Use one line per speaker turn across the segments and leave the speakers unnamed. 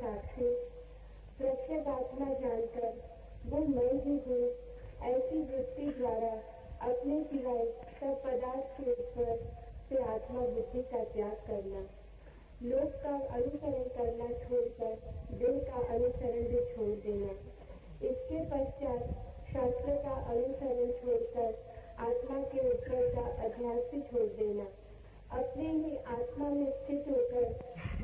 साक्षी प्रत्येक आत्मा जानकर वो मैं ही हूँ ऐसी वृत्ति द्वारा अपने सिवाय सब पदार्थ के ऊपर से आत्मा बुद्धि का त्याग करना, लोक का अनुसरण करना छोड़कर दिल का अनुसरण भी छोड़ देना, इसके पश्चात शास्त्र का अनुसरण छोड़कर आत्मा के ऊपर का अध्यास भी छोड़ देना, अपने ही आत्मा में स्थित होकर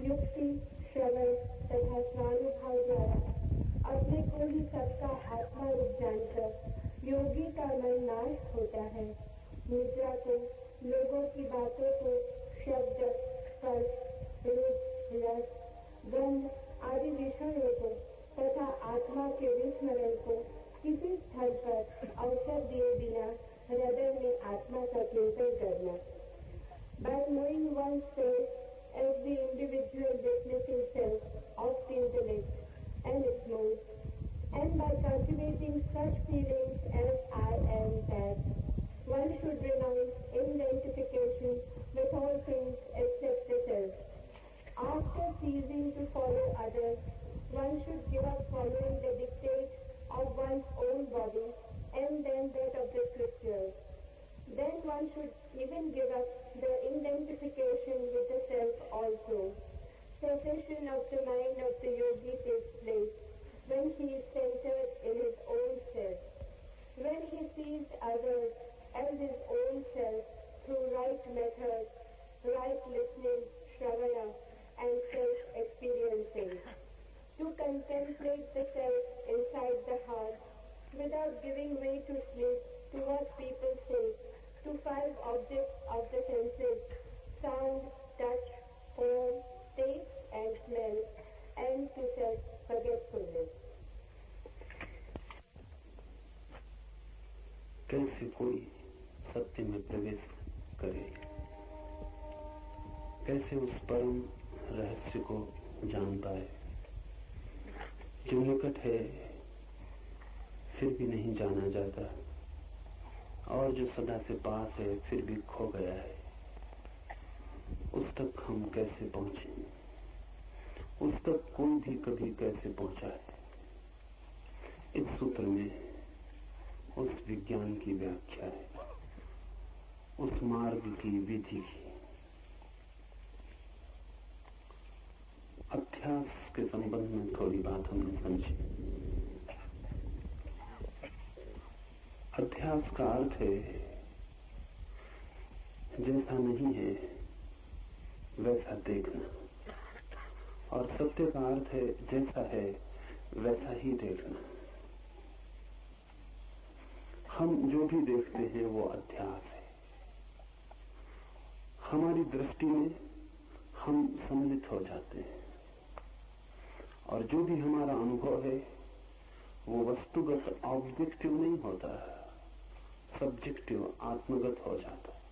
युक्ति श्रवण तथा स्वानुभाव द्वारा अपने को ही सबका आत्मा रूप जानकर योगी का मन नाश होता है। निद्रा को, लोगों की बातों को, शब्द, स्पर्श, रूप, रस, गंध आदि विषयों को तथा आत्मा के विस्मरण को किसी स्थल पर अवसर दिए बिना हृदय में आत्मा का चिंतन करना। By knowing oneself as the individual witnessing self of the intellect and its modes, and by cultivating such feelings as I am that, one should renounce identification with all things except the self. After ceasing to follow others, one should give up following the dictates of one's own body and then that of the scriptures. Then one should even give up the identification with the self also. Cessation of the mind of the yogi takes place when he is centered in his own self. When he sees others as his own self through right methods, right listening, shravana, and self-experiencing. To contemplate the self inside the heart without giving way to sleep, to what people say, to 5 objects of the senses, sound, touch, form, taste and smell, and to self-forgetfulness.
कैसे कोई सत्य में प्रवेश करे, कैसे उस परम रहस्य को जान पाए जो निकट है फिर भी नहीं जाना जाता, और जो सदा से पास है फिर भी खो गया है। उस तक हम कैसे पहुंचे, उस तक कोई भी कभी कैसे पहुंचा है। इस सूत्र में उस विज्ञान की व्याख्या है, उस मार्ग की विधि की। अभ्यास के संबंध में थोड़ी बात हमने समझी। अभ्यास का अर्थ है जैसा नहीं है वैसा देखना, और सत्य का अर्थ है जैसा है वैसा ही देखना। हम जो भी देखते हैं वो अध्यास है। हमारी दृष्टि में हम सम्मिलित हो जाते हैं, और जो भी हमारा अनुभव है वो वस्तुगत ऑब्जेक्टिव नहीं होता, सब्जेक्टिव आत्मगत हो जाता है।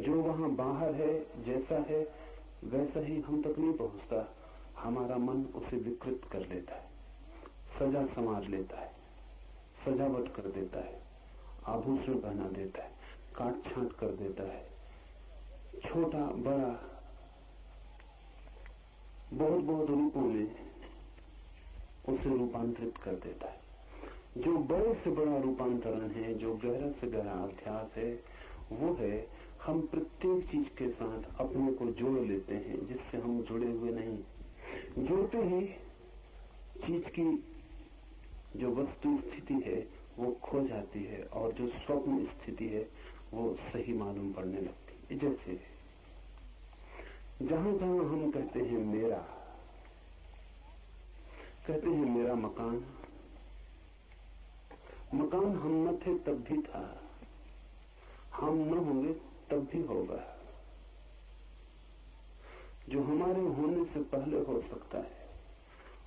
जो वहां बाहर है जैसा है वैसा ही हम तक नहीं पहुंचता, हमारा मन उसे विकृत कर लेता है, सजा संवार लेता है, सजावट कर देता है, आभूषण पहना देता है, काट छांट कर देता है, छोटा बड़ा बहुत बहुत रूपों में उसे रूपांतरित कर देता है। जो बड़े से बड़ा रूपांतरण है, जो गहरा से गहरा अभ्यास है, वो है हम प्रत्येक चीज के साथ अपने को जोड़ लेते हैं जिससे हम जुड़े हुए नहीं। जोड़ते ही चीज की जो वस्तु स्थिति है वो खो जाती है, और जो स्वप्न स्थिति है वो सही मालूम पड़ने लगती है। जैसे जहां जहां हम कहते हैं मेरा, कहते हैं मेरा मकान, मकान हम न थे तब भी था, हम न होंगे तब भी होगा। जो हमारे होने से पहले हो सकता है,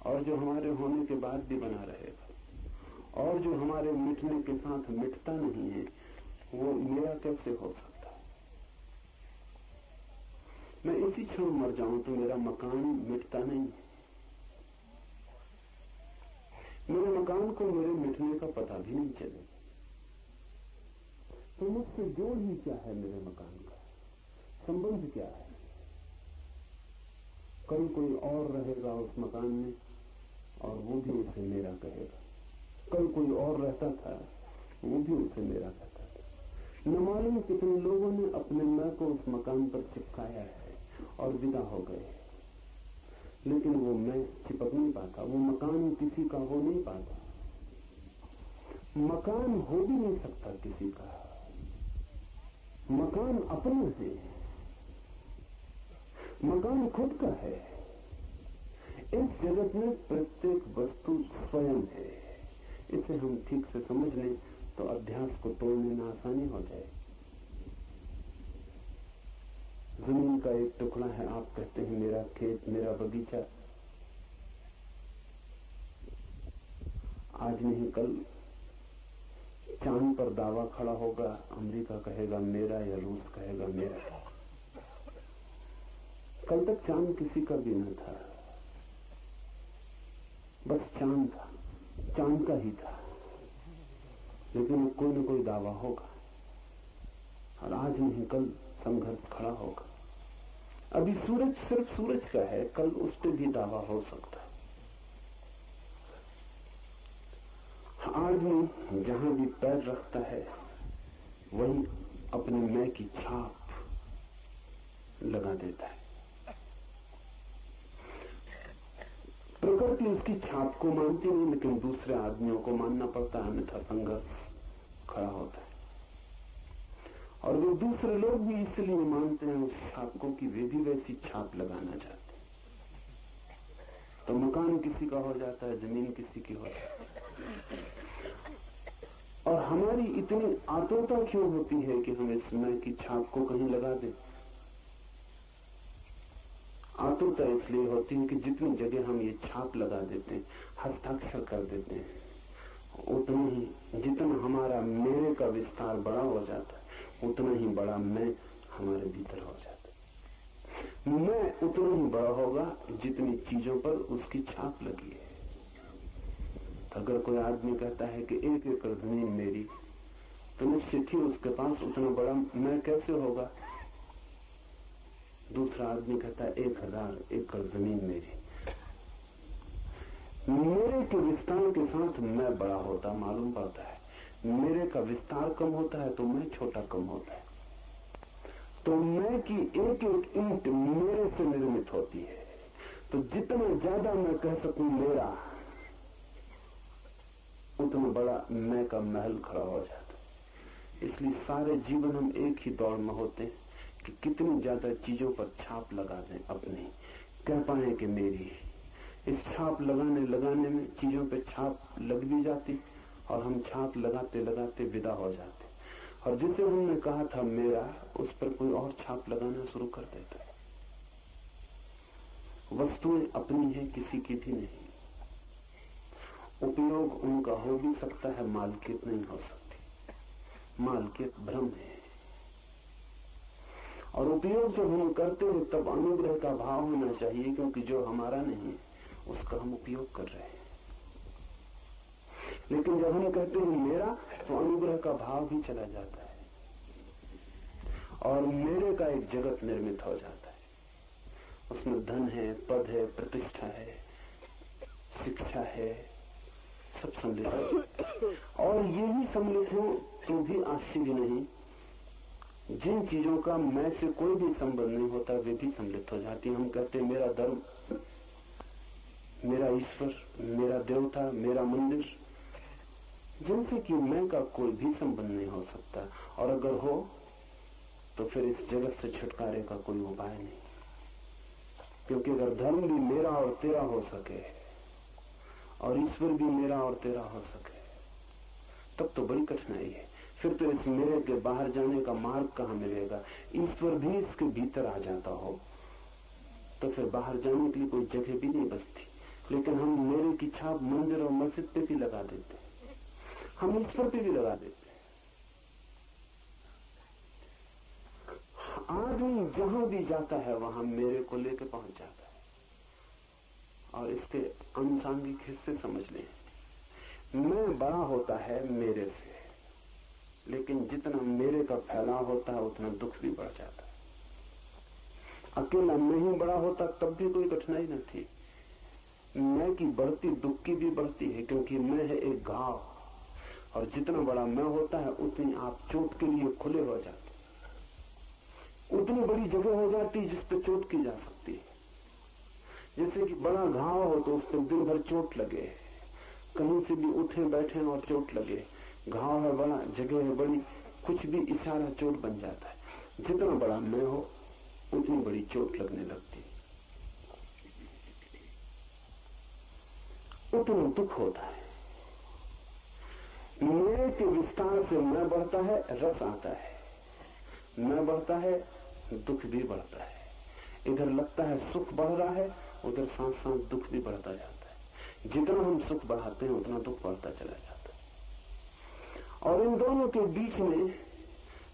और जो हमारे होने के बाद भी बना रहेगा, और जो हमारे मिटने के साथ मिटता नहीं है, वो मेरा कैसे हो सकता है। मैं इसी क्षण मर जाऊं तो मेरा मकान मिटता नहीं है। मेरे मकान को मेरे मिटने का पता भी नहीं चले, तो मुझसे जोड़ ही क्या है, मेरे मकान का संबंध क्या है। कल कोई और रहेगा उस मकान में और वो भी उसे मेरा कहेगा। कल कोई और रहता था, वो भी उसे मेरा कहता था। न मालूम कितने लोगों ने अपने मैं को उस मकान पर चिपकाया है और विदा हो गए, लेकिन वो मैं चिपक नहीं पाता, वो मकान किसी का हो नहीं पाता। मकान हो भी नहीं सकता किसी का, मकान अपना है, मकान खुद का है। इस जगत में प्रत्येक वस्तु स्वयं है। इसे हम ठीक से समझ लें तो अध्यास को तोड़ने में आसानी हो जाए। जमीन का एक टुकड़ा है, आप कहते हैं मेरा खेत, मेरा बगीचा। आज नहीं कल चांद पर दावा खड़ा होगा, अमेरिका कहेगा मेरा या रूस कहेगा मेरा। कल तक चांद किसी का भी न था, बस चांद था, चांद का ही था, लेकिन कोई न कोई दावा होगा और आज नहीं कल संघर्ष खड़ा होगा। अभी सूरज सिर्फ सूरज का है, कल उस पर भी दावा हो सकता है। आदमी जहां भी पैर रखता है वहीं अपने मैं की छाप लगा देता है। प्रकृति उसकी छाप को मानती नहीं, लेकिन दूसरे आदमियों को मानना पड़ता है, अन्यथा संघर्ष खड़ा होता है। और वो दूसरे लोग भी इसलिए मानते हैं उस छाप को कि वे भी वैसी छाप लगाना चाहते हैं। तो मकान किसी का हो जाता है, जमीन किसी की हो जाती है। और हमारी इतनी आतुरता क्यों होती है कि हम इस मैं की छाप को कहीं लगा दें? आतुरता इसलिए होती है कि जितनी जगह हम ये छाप लगा देते हैं, हस्ताक्षर कर देते हैं, उतना ही जितना हमारा मेरे का विस्तार बड़ा हो जाता है, उतना ही बड़ा मैं हमारे भीतर हो जाता है। मैं उतना ही बड़ा होगा जितनी चीजों पर उसकी छाप लगी है। अगर कोई आदमी कहता है कि 1 एकड़ जमीन मेरी, तो निश्चित ही उसके पास उतना बड़ा मैं कैसे होगा? दूसरा आदमी कहता है 1000 एकड़ जमीन मेरी। मेरे के विस्तार के साथ मैं बड़ा होता मालूम पड़ता है। मेरे का विस्तार कम होता है तो मैं छोटा कम होता है। तो मैं की एक एक ईंट मेरे से निर्मित होती है। तो जितना ज्यादा मैं कह सकूं मेरा, उतना बड़ा मैं का महल खड़ा हो जाता है। इसलिए सारे जीवन हम एक ही दौड़ में होते हैं कि कितनी ज्यादा चीजों पर छाप लगा दें अपनी, कह पाए कि मेरी। इस छाप लगाने में चीजों पे छाप लग भी जाती और हम छाप लगाते लगाते विदा हो जाते। और जिसे हमने कहा था मेरा, उस पर कोई और छाप लगाना शुरू कर देता है। वस्तुएं अपनी है, किसी की भी नहीं। उपयोग उनका हो भी सकता है, मालकियत नहीं हो सकती। मालकियत भ्रम है। और उपयोग जब हम करते हैं तब अनुग्रह का भाव होना चाहिए, क्योंकि जो हमारा नहीं उसका हम उपयोग कर रहे हैं। लेकिन जब हम कहते हैं मेरा, तो अनुग्रह का भाव भी चला जाता है और मेरे का एक जगत निर्मित हो जाता है। उसमें धन है, पद है, प्रतिष्ठा है, शिक्षा है, सब सम्मिलित है। और यही सम्मिलित हो तो भी आश्चर्य नहीं। जिन चीजों का मैं से कोई भी संबंध नहीं होता वे भी सम्मिलित हो जाती। हम कहते हैं मेरा धर्म, मेरा ईश्वर, मेरा देवता, मेरा मंदिर, जिनसे कि मैं का कोई भी संबंध नहीं हो सकता। और अगर हो तो फिर इस जगत से छुटकारे का कोई उपाय नहीं। क्योंकि अगर धर्म भी मेरा और तेरा हो सके और ईश्वर भी मेरा और तेरा हो सके, तब तो बड़ी कठिनाई है। फिर तो इस मेरे के बाहर जाने का मार्ग कहां मिलेगा? ईश्वर भी इसके भीतर आ जाता हो तो फिर बाहर जाने के लिए कोई जगह भी नहीं बचती। लेकिन हम मेरे की छाप मंदिर और मस्जिद पे भी लगा देते हैं, हम ईश्वर पे भी लगा देते हैं। आदमी जहां भी जाता है वहां मेरे को लेकर पहुंच जाता है। और इसके अनुसांगिक हिस्से समझ लें। मैं बड़ा होता है मेरे से, लेकिन जितना मेरे का फैलाव होता है उतना दुख भी बढ़ जाता है। अकेला मैं ही बड़ा होता तब भी कोई कठिनाई न थी। मैं की बढ़ती दुख की भी बढ़ती है, क्योंकि मैं है एक घाव, और जितना बड़ा मैं होता है उतनी आप चोट के लिए खुले हो जाते, उतनी बड़ी जगह हो जाती जिस पे चोट की जा सकती है। जैसे कि बड़ा घाव हो तो उस पर दिन भर चोट लगे, कहीं से भी उठे बैठे और चोट लगे। घाव है बड़ा, जगह है बड़ी, कुछ भी इशारा चोट बन जाता है। जितना बड़ा मैं हो उतनी बड़ी चोट लगने लगती, उतना दुख होता है। मैं के विस्तार से मैं बढ़ता है, रस आता है, मैं बढ़ता है, दुख भी बढ़ता है। इधर लगता है सुख बढ़ रहा है, उधर साथ साथ दुख भी बढ़ता जाता है। जितना हम सुख बढ़ाते हैं उतना दुख बढ़ता चला जाता है। और इन दोनों के बीच में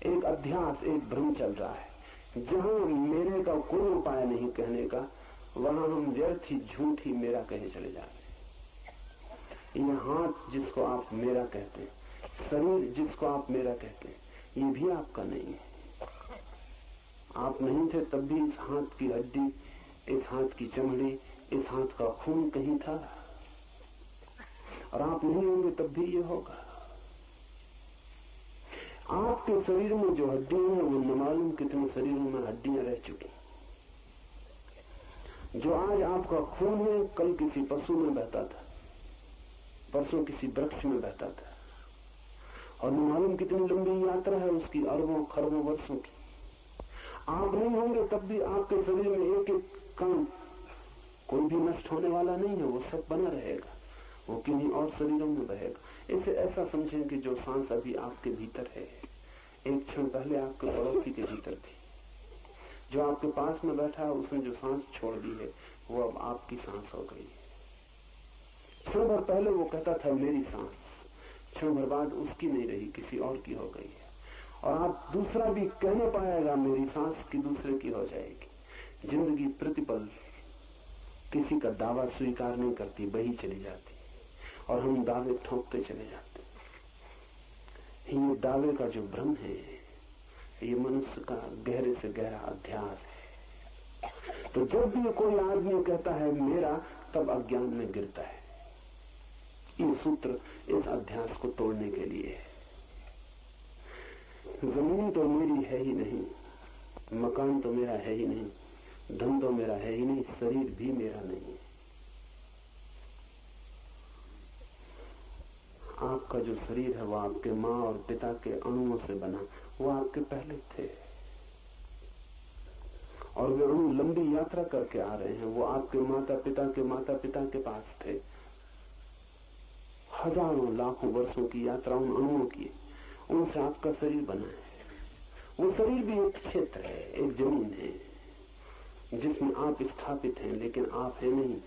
एक अध्यास, एक भ्रम चल रहा है। जहां मेरे का कोई उपाय नहीं कहने का, वहां हम व्यर्थ ही झूठ ही मेरा कहे चले जा रहे हैं। यह हाथ जिसको आप मेरा कहते हैं, शरीर जिसको आप मेरा कहते हैं, ये भी आपका नहीं है। आप नहीं थे तब भी इस हाथ की हड्डी, इस हाथ की चमड़ी, इस हाथ का खून कहीं था, और आप नहीं होंगे तब भी ये होगा। आपके शरीर में जो हड्डियां हैं वो न मालूम कितने शरीरों में हड्डियां रह चुकी। जो आज आपका खून है कल किसी पशु में बहता था, परसों किसी वृक्ष में बहता था, और न मालूम कितनी लंबी यात्रा है उसकी, अरबों खरबों वर्षों की। आप नहीं होंगे तब भी आपके शरीर में एक एक कण कोई भी नष्ट होने वाला नहीं है, वो सब बना रहेगा, वो किन्हीं और शरीरों में बहेगा। इसे ऐसा समझें कि जो सांस अभी आपके भीतर है, एक क्षण पहले आपके पड़ोसी के भीतर थी। जो आपके पास में बैठा है उसने जो सांस छोड़ दी है वो अब आपकी सांस हो गई है। क्षण भर पहले वो कहता था मेरी सांस, क्षण भर बाद उसकी नहीं रही, किसी और की हो गई है। और आप दूसरा भी कह नहीं पाएगा मेरी सांस की दूसरे की हो जाएगी। जिंदगी प्रतिपल किसी का दावा स्वीकार नहीं करती, बही चली जाती, और हम दावे ठोकते चले जाते। ये दावे का जो भ्रम है, ये मनुष्य का गहरे से गहरा अध्यास है। तो जब भी कोई आदमी कहता है मेरा, तब अज्ञान में गिरता है। ये सूत्र इस अध्यास को तोड़ने के लिए है। जमीन तो मेरी है ही नहीं, मकान तो मेरा है ही नहीं, धन तो मेरा है ही नहीं, शरीर भी मेरा नहीं है। आपका जो शरीर है वो आपके माँ और पिता के अणुओं से बना, वो आपके पहले थे, और वे अणु लंबी यात्रा करके आ रहे हैं। वो आपके माता पिता के पास थे। हजारों लाखों वर्षों की यात्रा उन अणुओं की, उनसे आपका शरीर बना है। वो शरीर भी एक क्षेत्र है, एक जमीन है जिसमें आप स्थापित हैं, लेकिन आप है नहीं,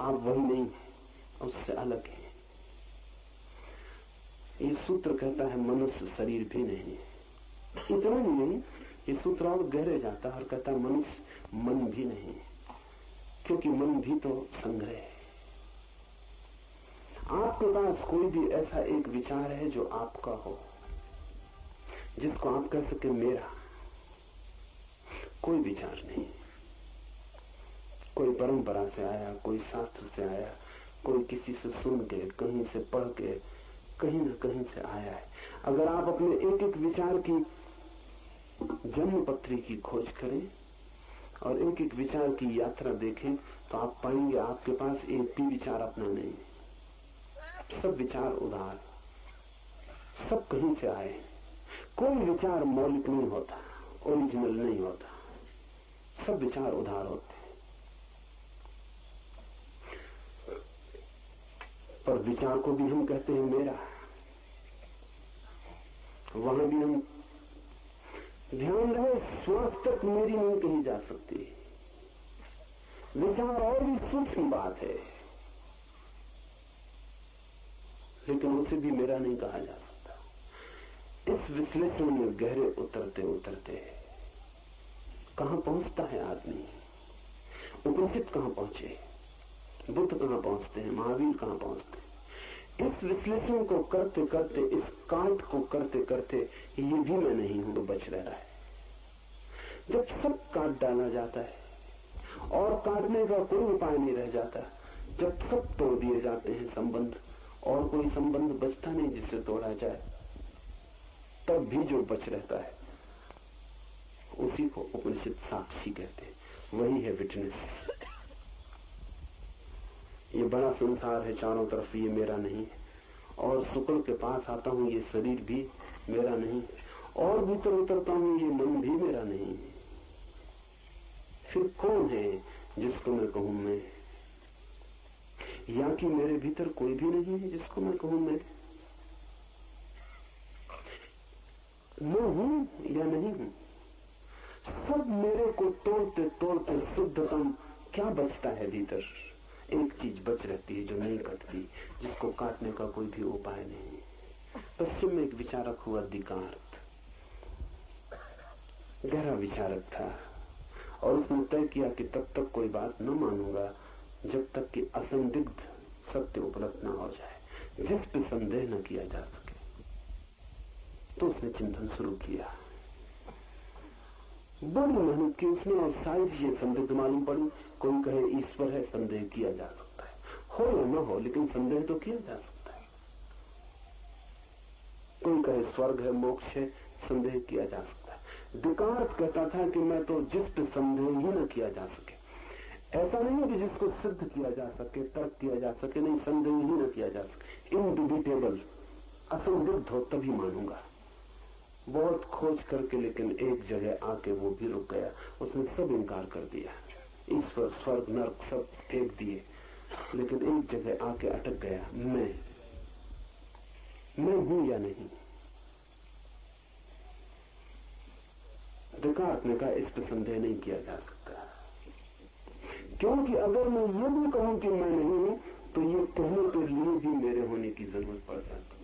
आप वही नहीं है, उससे अलग है। ये सूत्र कहता है मनुष्य शरीर भी नहीं है। इतना ही नहीं, ये सूत्र और गहरे जाता है और कहता है मनुष्य मन भी नहीं है, क्योंकि मन भी तो संग्रह है। आपके पास कोई भी ऐसा एक विचार है जो आपका हो, जिसको आप कह सके मेरा, कोई विचार नहीं। कोई परंपरा से आया, कोई शास्त्र से आया, कोई किसी से सुन के, कहीं से पढ़ के, कहीं न कहीं से आया है। अगर आप अपने एक एक विचार की जन्म पत्री की खोज करें और एक एक विचार की यात्रा देखें, तो आप पाएंगे आपके पास एक भी विचार अपना नहीं है। सब विचार उधार, सब कहीं से आए। कोई विचार मौलिक नहीं होता, ओरिजिनल नहीं होता, सब विचार उधार होते हैं। पर विचार को भी हम कहते हैं मेरा। वहां भी हम ध्यान रहे, श्वास तक मेरी नहीं कही जा सकती। विचार और भी सूक्ष्म बात है, लेकिन उसे भी मेरा नहीं कहा जा सकता। इस विश्लेषण में गहरे उतरते उतरते कहां पहुंचता है आदमी? उपनिषद कहां पहुंचे, बुद्ध कहां पहुंचते हैं, महावीर कहां पहुंचते हैं? इस विश्लेषण को करते करते, इस काट को करते करते, ये भी मैं नहीं हूं बच रहा है। जब सब काट डाला जाता है और काटने का कोई उपाय नहीं रह जाता। जब सब तोड़ दिए जाते हैं संबंध और कोई संबंध बचता नहीं जिससे तोड़ा जाए, तब भी जो बच रहता है उसी को उपनिषद साक्षी कहते हैं। वही है विटनेस। ये बड़ा संसार है चारों तरफ, ये मेरा नहीं है। और शुक्र के पास आता हूं, ये शरीर भी मेरा नहीं है। और भीतर उतरता हूं, ये मन भी मेरा नहीं है। फिर कौन है जिसको मैं कहूं मैं? या कि मेरे भीतर कोई भी नहीं है जिसको मैं कहूं मैं हूं या नहीं हूं? सब मेरे को तोड़ते तोड़ते शुद्धतम क्या बचता है भीतर? एक चीज बच रहती है जो नहीं कटती, जिसको काटने का कोई भी उपाय नहीं। पश्चिम में एक विचारक हुआ दिकार्त, गहरा विचारक था, और उसने तय किया कि तब तक कोई बात न मानूंगा जब तक कि असंदिग्ध सत्य उपलब्ध न हो जाए, जिस पे संदेह न किया जा सके। तो उसने चिंतन शुरू किया, बड़ी मेहनत की उसने, और सारी चीजें संदिग्ध मालूम पड़ी। कोई कहे ईश्वर है, संदेह किया जा सकता है, हो या न हो लेकिन संदेह तो किया जा सकता है। कोई कहे स्वर्ग है, मोक्ष है, संदेह किया जा सकता है। दिकार्त कहता था कि मैं तो जिस पे संदेह ही न किया जा सके, ऐसा नहीं है कि जिसको सिद्ध किया जा सके, तर्क किया जा सके, नहीं, संदेह ही न किया जा सके, इनडिबिटेबल, असंदिग्ध हो तभी मानूंगा। बहुत खोज करके लेकिन एक जगह आके वो भी रुक गया। उसने सब इनकार कर दिया, ईश्वर, स्वर्ग, नरक सब फेंक दिए, लेकिन एक जगह आके अटक गया। मैं हूं या नहीं? दिकार्त ने कहा इस पर संदेह नहीं किया जा सकता, क्योंकि अगर मैं ये भी कहूं कि मैं नहीं हूं तो ये कहने के लिए भी मेरे होने की जरूरत पड़ जाती।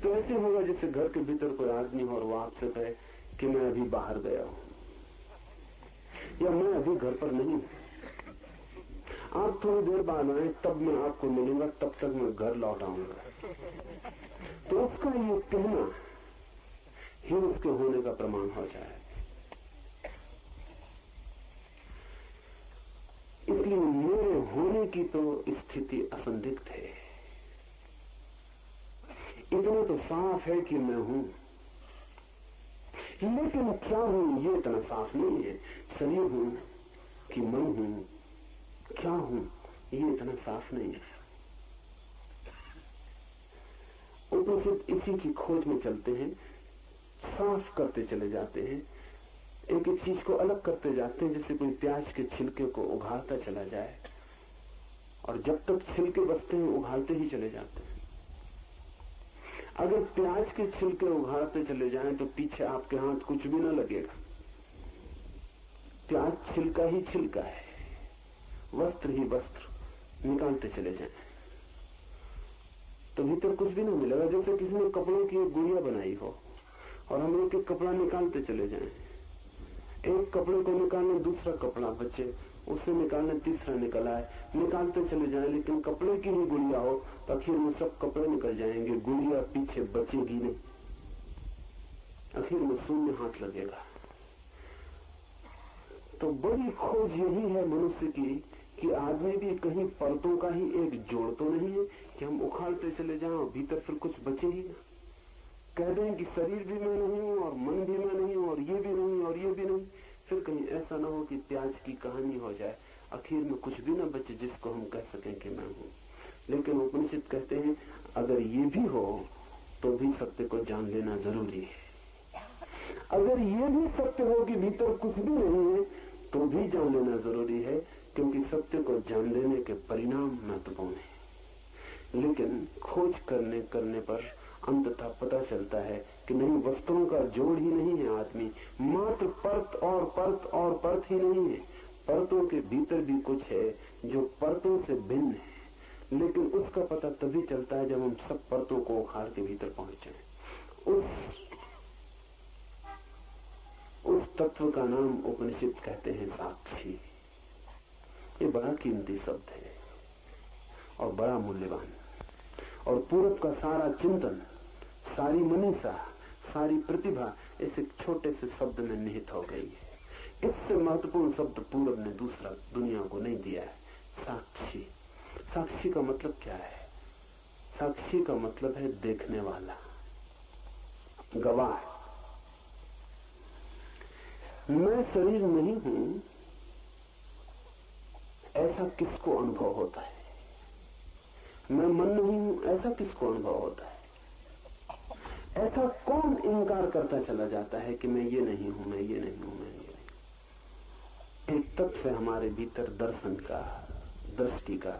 तो ऐसे होगा जैसे घर के भीतर कोई आदमी हो और वो आपसे कहे कि मैं अभी बाहर गया हूं, या मैं अभी घर पर नहीं हूं, आप थोड़ी देर बाद आए तब मैं आपको मिलूंगा, तब तक मैं घर लौट आऊंगा। तो उसका ये कहना ही उसके होने का प्रमाण हो जाए। इसलिए मेरे होने की तो स्थिति असंदिग्ध है। इतना तो साफ है कि मैं हूं, लेकिन क्या हूं ये इतना साफ नहीं है। शरीर हूं कि मन हूं, क्या हूं ये इतना साफ नहीं है। उपनिषद इसी की खोज में चलते हैं, साफ करते चले जाते हैं, एक एक चीज को अलग करते जाते हैं, जैसे कोई प्याज के छिलके को उघाड़ता चला जाए, और जब तक छिलके बचते हैं उघाड़ते ही चले जाते हैं। अगर प्याज के छिलके उघाड़ते चले जाएं तो पीछे आपके हाथ कुछ भी न लगेगा। प्याज छिलका ही छिलका है, वस्त्र ही वस्त्र, निकालते चले जाएं तो भीतर कुछ भी नहीं मिलेगा। जैसे किसी ने कपड़ों की एक गुड़िया बनाई हो और हम लोग एक कपड़ा निकालते चले जाएं, एक कपड़े को निकालने दूसरा कपड़ा बचे, उसे निकालने तीसरा निकल आए, निकालते चले जाएं, लेकिन कपड़े की ही गुड़िया हो तो आखिर में सब कपड़े निकल जाएंगे, गुड़िया पीछे बचेगी नहीं, आखिर में शून्य हाथ लगेगा। तो बड़ी खोज यही है मनुष्य की कि आदमी भी कहीं परतों का ही एक जोड़ तो नहीं है कि हम उखाड़ते चले जाएं और भीतर फिर कुछ बचे ही ना। कह दें कि शरीर भी मैं नहीं हूं और मन भी मैं नहीं हूं और ये भी नहीं और ये भी नहीं, फिर कहीं ऐसा ना हो कि प्याज की कहानी हो जाए, आखिर में कुछ भी ना बचे जिसको हम कह सकें कि मैं हूं। लेकिन उपनिषद कहते हैं अगर ये भी हो तो भी सत्य को जान लेना जरूरी है। अगर ये भी सत्य हो कि भीतर कुछ भी नहीं है तो भी जान लेना जरूरी है, क्योंकि सत्य को जान लेने के परिणाम महत्वपूर्ण है। लेकिन खोज करने पर अंततः पता चलता है कि नहीं, वस्तुओं का जोड़ ही नहीं है आदमी, मात्र परत और परत और परत ही नहीं है, परतों के भीतर भी कुछ है जो परतों से भिन्न है। लेकिन उसका पता तभी चलता है जब हम सब परतों को उखाड़ के भीतर पहुंच जाएं। उस तत्व का नाम उपनिषद कहते हैं साक्षी। ये बड़ा कीमती शब्द है और बड़ा मूल्यवान, और पूरब का सारा चिंतन, सारी मनीषा, सारी प्रतिभा इस एक छोटे से शब्द में निहित हो गई है। इससे महत्वपूर्ण शब्द पूरब ने दूसरा दुनिया को नहीं दिया है, साक्षी। साक्षी का मतलब क्या है? साक्षी का मतलब है देखने वाला, गवाह। मैं शरीर नहीं हूं, ऐसा किसको अनुभव होता है? मैं मन नहीं हूं, ऐसा किसको अनुभव होता है? ऐसा कौन इनकार करता चला जाता है कि मैं ये नहीं हूं, मैं ये नहीं हूं, मैं ये नहीं। एक तत्व है हमारे भीतर दर्शन का, दृष्टि का,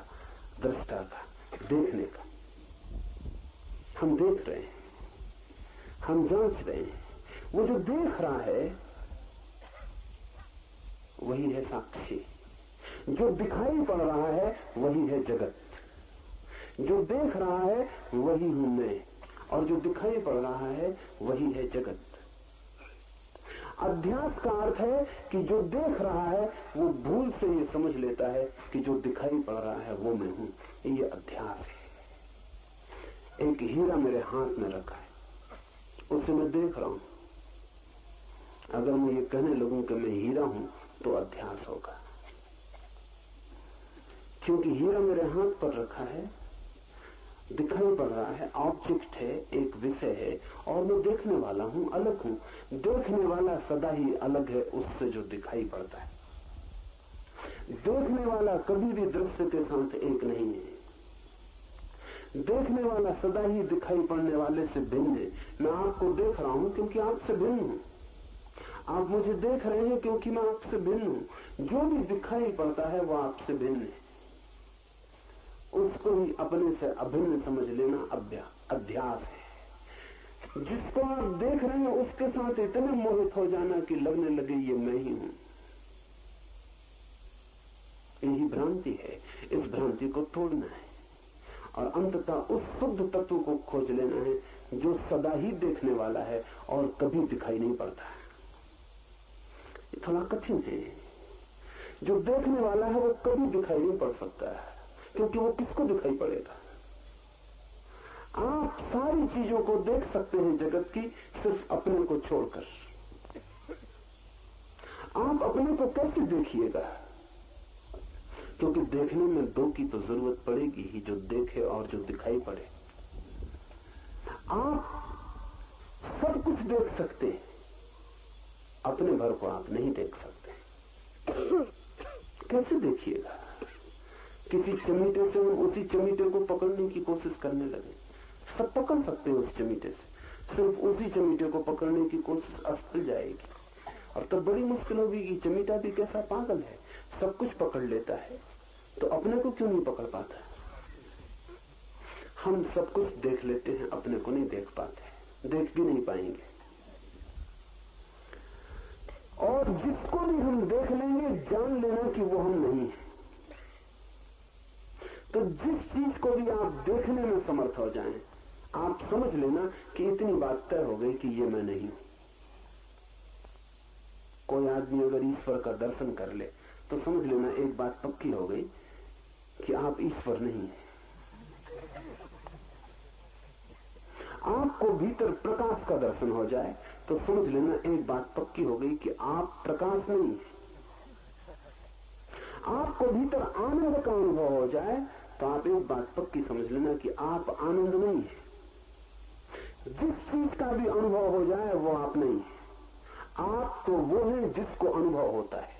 दृष्टा का, देखने का। हम देख रहे हैं, हम जांच रहे हैं। वो जो देख रहा है वही है साक्षी। जो दिखाई पड़ रहा है वही है जगत। जो देख रहा है वही हूं मैं, और जो दिखाई पड़ रहा है वही है जगत। अध्यास का अर्थ है कि जो देख रहा है वो भूल से ये समझ लेता है कि जो दिखाई पड़ रहा है वो मैं हूं। ये अध्यास है। एक हीरा मेरे हाथ में रखा है, उसे मैं देख रहा हूं। अगर मैं ये कहने लगूं कि मैं हीरा हूं तो अध्यास होगा, क्योंकि हीरा मेरे हाथ पर रखा है, दिखाई पड़ रहा है, ऑब्जेक्ट है, एक विषय है, और मैं देखने वाला हूं, अलग हूं। देखने वाला सदा ही अलग है उससे जो दिखाई पड़ता है। देखने वाला कभी भी दृश्य के साथ एक नहीं है। देखने वाला सदा ही दिखाई पड़ने वाले से भिन्न है। मैं आपको देख रहा हूं क्योंकि आपसे भिन्न हूं। आप मुझे देख रहे हैं क्योंकि मैं आपसे भिन्न हूं। जो भी दिखाई पड़ता है वो आपसे भिन्न है। उसको ही अपने से अभिन्न समझ लेना अध्यास है। जिसको आप देख रहे हैं उसके साथ इतने मोहित हो जाना कि लगने लगे ये मैं ही हूं। यही भ्रांति है। इस भ्रांति को तोड़ना है और अंततः उस शुद्ध तत्व को खोज लेना है जो सदा ही देखने वाला है और कभी दिखाई नहीं पड़ता। ये थोड़ा कठिन है। जो देखने वाला है वो कभी दिखाई नहीं पड़ सकता है, क्योंकि वो किसको दिखाई पड़ेगा? आप सारी चीजों को देख सकते हैं जगत की, सिर्फ अपने को छोड़कर। आप अपने को कैसे देखिएगा? क्योंकि देखने में दो की तो जरूरत पड़ेगी ही, जो देखे और जो दिखाई पड़े। आप सब कुछ देख सकते हैं, अपने भर को आप नहीं देख सकते। कैसे देखिएगा? किसी चमीटे से हम उसी चमीटे को पकड़ने की कोशिश करने लगे। सब पकड़ सकते हैं उस चमीटे से, सिर्फ उसी चमीटे को पकड़ने की कोशिश असफल जाएगी और तब बड़ी मुश्किल होगी कि चमीटा भी कैसा पागल है, सब कुछ पकड़ लेता है तो अपने को क्यों नहीं पकड़ पाता? हम सब कुछ देख लेते हैं, अपने को नहीं देख पाते, देख भी नहीं पाएंगे। और जिसको भी हम देख लेंगे जान लेना कि वो हम नहीं है। तो जिस चीज को भी आप देखने में समर्थ हो जाएं, आप समझ लेना कि इतनी बात तय हो गई कि ये मैं नहीं हूं। कोई आदमी अगर ईश्वर का दर्शन कर ले तो समझ लेना एक बात पक्की हो गई कि आप ईश्वर नहीं हैं। आपको भीतर प्रकाश का दर्शन हो जाए तो समझ लेना एक बात पक्की हो गई कि आप प्रकाश नहीं है। आपको भीतर आनंद का अनुभव हो जाए तो आप एक बात पक्की समझ लेना कि आप आनंद नहीं है। जिस चीज का भी अनुभव हो जाए वो आप नहीं है। आप तो वो है जिसको अनुभव होता है।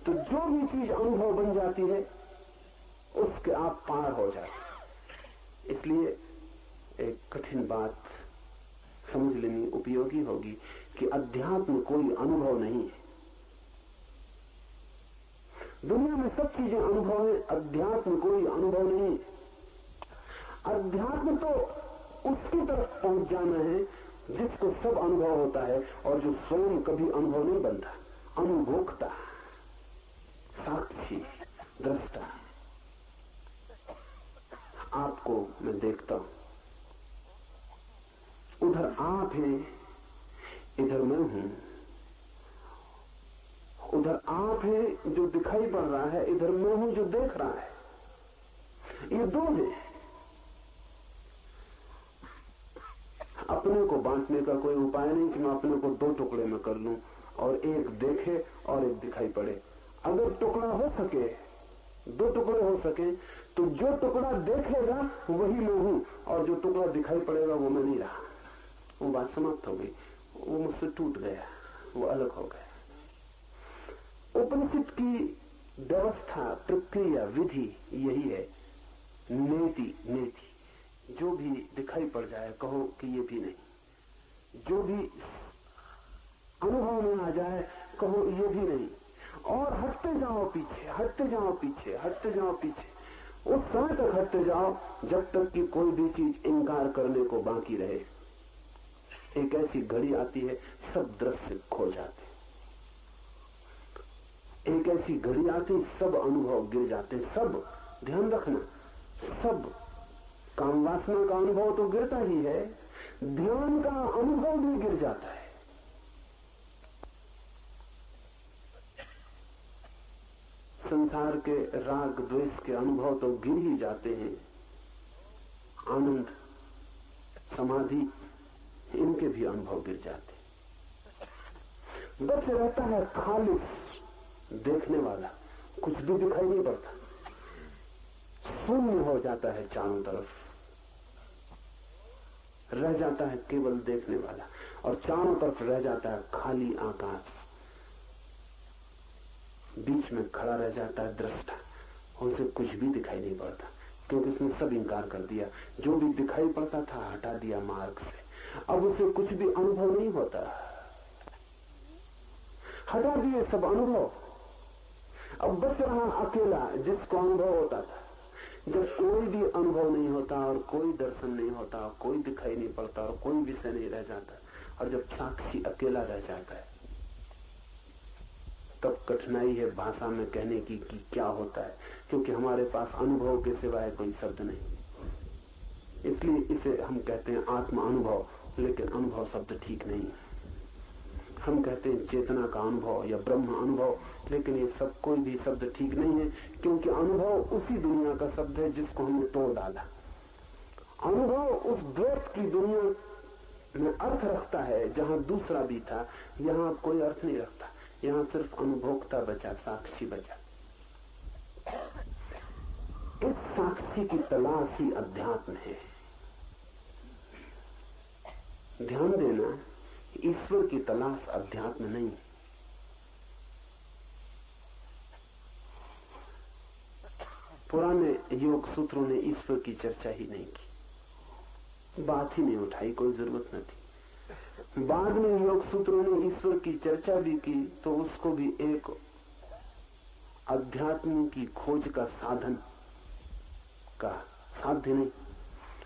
तो जो भी चीज अनुभव बन जाती है उसके आप पार हो जाते। इसलिए एक कठिन बात समझ लेनी उपयोगी होगी कि अध्यात्म कोई अनुभव नहीं है। दुनिया में सब चीजें अनुभव है, अध्यात्म कोई अनुभव नहीं है। अध्यात्म तो उसकी तरफ पहुंच जाना है जिसको सब अनुभव होता है और जो स्वयं कभी अनुभव नहीं बनता। अनुभोक्ता, साक्षी, दृष्टा। आपको मैं देखता हूं, उधर आप हैं, इधर मैं हूं। उधर आप हैं जो दिखाई पड़ रहा है, इधर मैं हूं जो देख रहा है। ये दो हैं। अपने को बांटने का कोई उपाय नहीं कि मैं अपने को 2 टुकड़े में कर लूं और एक देखे और एक दिखाई पड़े। अगर टुकड़ा हो सके, 2 टुकड़े हो सके, तो जो टुकड़ा देखेगा वही मैं हूं और जो टुकड़ा दिखाई पड़ेगा वो मैं नहीं रहा। वो बात समाप्त हो गई, वो मुझसे टूट गया, वो अलग हो गया। उपनिषद की व्यवस्था, प्रक्रिया, विधि यही है। नेति नेति, जो भी दिखाई पड़ जाए कहो कि ये भी नहीं, जो भी अनुभव में आ जाए कहो ये भी नहीं, और हटते जाओ पीछे, हटते जाओ पीछे, हटते जाओ पीछे। उस समय तक हटते जाओ जब तक कि कोई भी चीज इंकार करने को बाकी रहे। एक ऐसी घड़ी आती है सब दृश्य खो जाते, एक ऐसी घड़ी आती सब अनुभव गिर जाते। सब ध्यान रखना, सब काम वासना का अनुभव तो गिरता ही है, ध्यान का अनुभव भी गिर जाता है। संसार के राग द्वेष के अनुभव तो गिर ही जाते हैं, आनंद, समाधि, इनके भी अनुभव गिर जाते। बस रहता है खालिस देखने वाला, कुछ भी दिखाई नहीं पड़ता, शून्य हो जाता है चारों तरफ, रह जाता है केवल देखने वाला, और चारों तरफ रह जाता है खाली आकाश। बीच में खड़ा रह जाता है दृष्टा, उसे कुछ भी दिखाई नहीं पड़ता, क्योंकि उसने सब इंकार कर दिया। जो भी दिखाई पड़ता था हटा दिया मार्ग से, अब उसे कुछ भी अनुभव नहीं होता, हटा दिए सब अनुभव। अब बच रहा अकेला जिसको अनुभव होता था। जब कोई भी अनुभव नहीं होता और कोई दर्शन नहीं होता, कोई दिखाई नहीं पड़ता और कोई विषय नहीं रह जाता, और जब साक्षी अकेला रह जाता है, तब कठिनाई है भाषा में कहने की कि क्या होता है, क्योंकि हमारे पास अनुभव के सिवाय कोई शब्द नहीं। इसलिए इसे हम कहते हैं आत्म अनुभव, लेकिन अनुभव शब्द ठीक नहीं है। हम कहते हैं चेतना का अनुभव या ब्रह्म अनुभव, लेकिन ये सब कोई भी शब्द ठीक नहीं है, क्योंकि अनुभव उसी दुनिया का शब्द है जिसको हमने तोड़ डाला। अनुभव उस द्वैत की दुनिया में अर्थ रखता है जहां दूसरा भी था, यहां कोई अर्थ नहीं रखता, यहां सिर्फ अनुभोक्ता बचा, साक्षी बचा। इस साक्षी की तलाश ही अध्यात्म है। ध्यान देना, ईश्वर की तलाश अध्यात्म नहीं। पुराने योग सूत्रों ने ईश्वर की चर्चा ही नहीं की, बात ही नहीं उठाई, कोई जरूरत न थी। बाद में योग सूत्रों ने ईश्वर की चर्चा भी की तो उसको भी एक अध्यात्म की खोज का साधन का साध्य नहीं,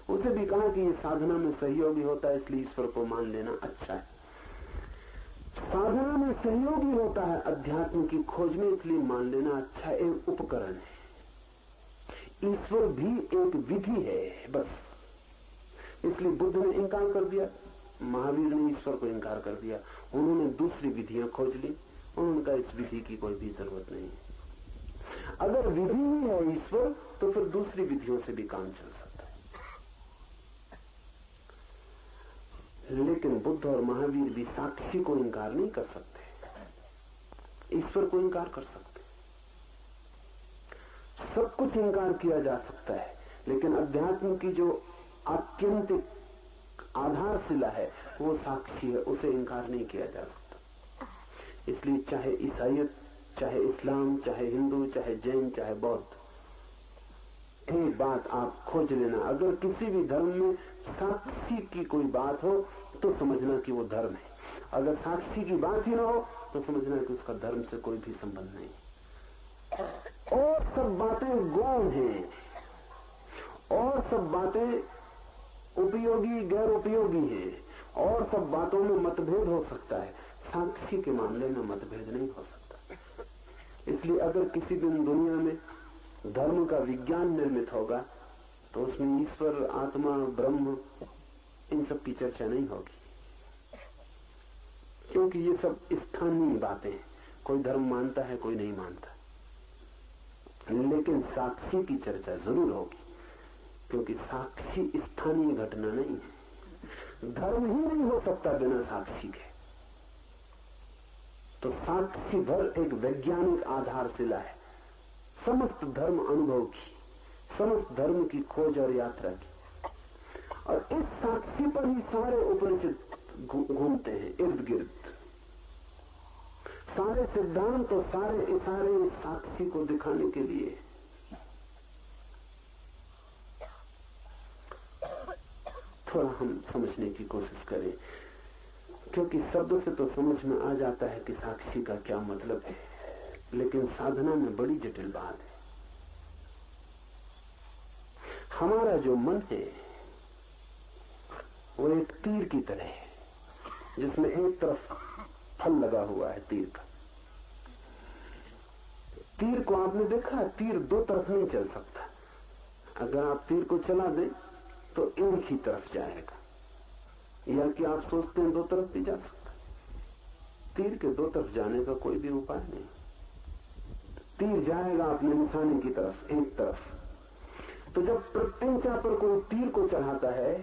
उसे भी कहा कि ये साधना में सहयोगी होता है, इसलिए ईश्वर को मान लेना अच्छा है। साधना में सहयोगी होता है अध्यात्म की खोज में, इसलिए मान लेना अच्छा, एक उपकरण है। ईश्वर भी एक विधि है बस, इसलिए बुद्ध ने इंकार कर दिया, महावीर ने ईश्वर को इंकार कर दिया, उन्होंने दूसरी विधियां खोज ली, उन्होंने कहा इस विधि की कोई भी जरूरत नहीं है। अगर विधि ही है ईश्वर तो फिर दूसरी विधियों से भी काम चल सकता है। लेकिन बुद्ध और महावीर भी साक्षी को इंकार नहीं कर सकते, ईश्वर को इंकार कर सकते। सब कुछ इंकार किया जा सकता है, लेकिन अध्यात्म की जो आत्यंतिक आधारशिला है वो साक्षी है, उसे इंकार नहीं किया जा सकता। इसलिए चाहे ईसाईयत, चाहे इस्लाम, चाहे हिंदू, चाहे जैन, चाहे बौद्ध, एक बात आप खोज लेना, अगर किसी भी धर्म में साक्षी की कोई बात हो तो समझना कि वो धर्म है, अगर साक्षी की बात ही ना हो तो समझना कि उसका धर्म से कोई भी संबंध नहीं। और सब बातें गौण हैं, और सब बातें उपयोगी गैर उपयोगी हैं, और सब बातों में मतभेद हो सकता है, साक्षी के मामले में मतभेद नहीं हो सकता। इसलिए अगर किसी दिन दुनिया में धर्म का विज्ञान निर्मित होगा तो उसमें ईश्वर, आत्मा, ब्रह्म, इन सब की चर्चा नहीं होगी, क्योंकि ये सब स्थानीय बातें हैं, कोई धर्म मानता है कोई नहीं मानता। लेकिन साक्षी की चर्चा जरूर होगी, क्योंकि साक्षी स्थानीय घटना नहीं है, धर्म ही नहीं हो सकता बिना साक्षी के। तो साक्षी भर एक वैज्ञानिक आधारशिला है समस्त धर्म अनुभव की, समस्त धर्म की खोज और यात्रा की। और इस साक्षी पर ही सारे उपनिषद घूमते हैं इर्द गिर्द। सारे सिद्धांत और सारे इशारे इस साक्षी को दिखाने के लिए। थोड़ा हम समझने की कोशिश करें, क्योंकि शब्द से तो समझ में आ जाता है कि साक्षी का क्या मतलब है, लेकिन साधना में बड़ी जटिल बात है। हमारा जो मन है वो एक तीर की तरह है जिसमें एक तरफ फल लगा हुआ है तीर का। तीर को आपने देखा, तीर दो तरफ नहीं चल सकता। अगर आप तीर को चला दें तो एक ही तरफ जाएगा, या कि आप सोचते हैं दो तरफ भी जा सकता। तीर के दो तरफ जाने का कोई भी उपाय नहीं। तीर जाएगा अपने निशाने की तरफ, एक तरफ। तो जब प्रत्यंचा पर कोई तीर को चढ़ाता है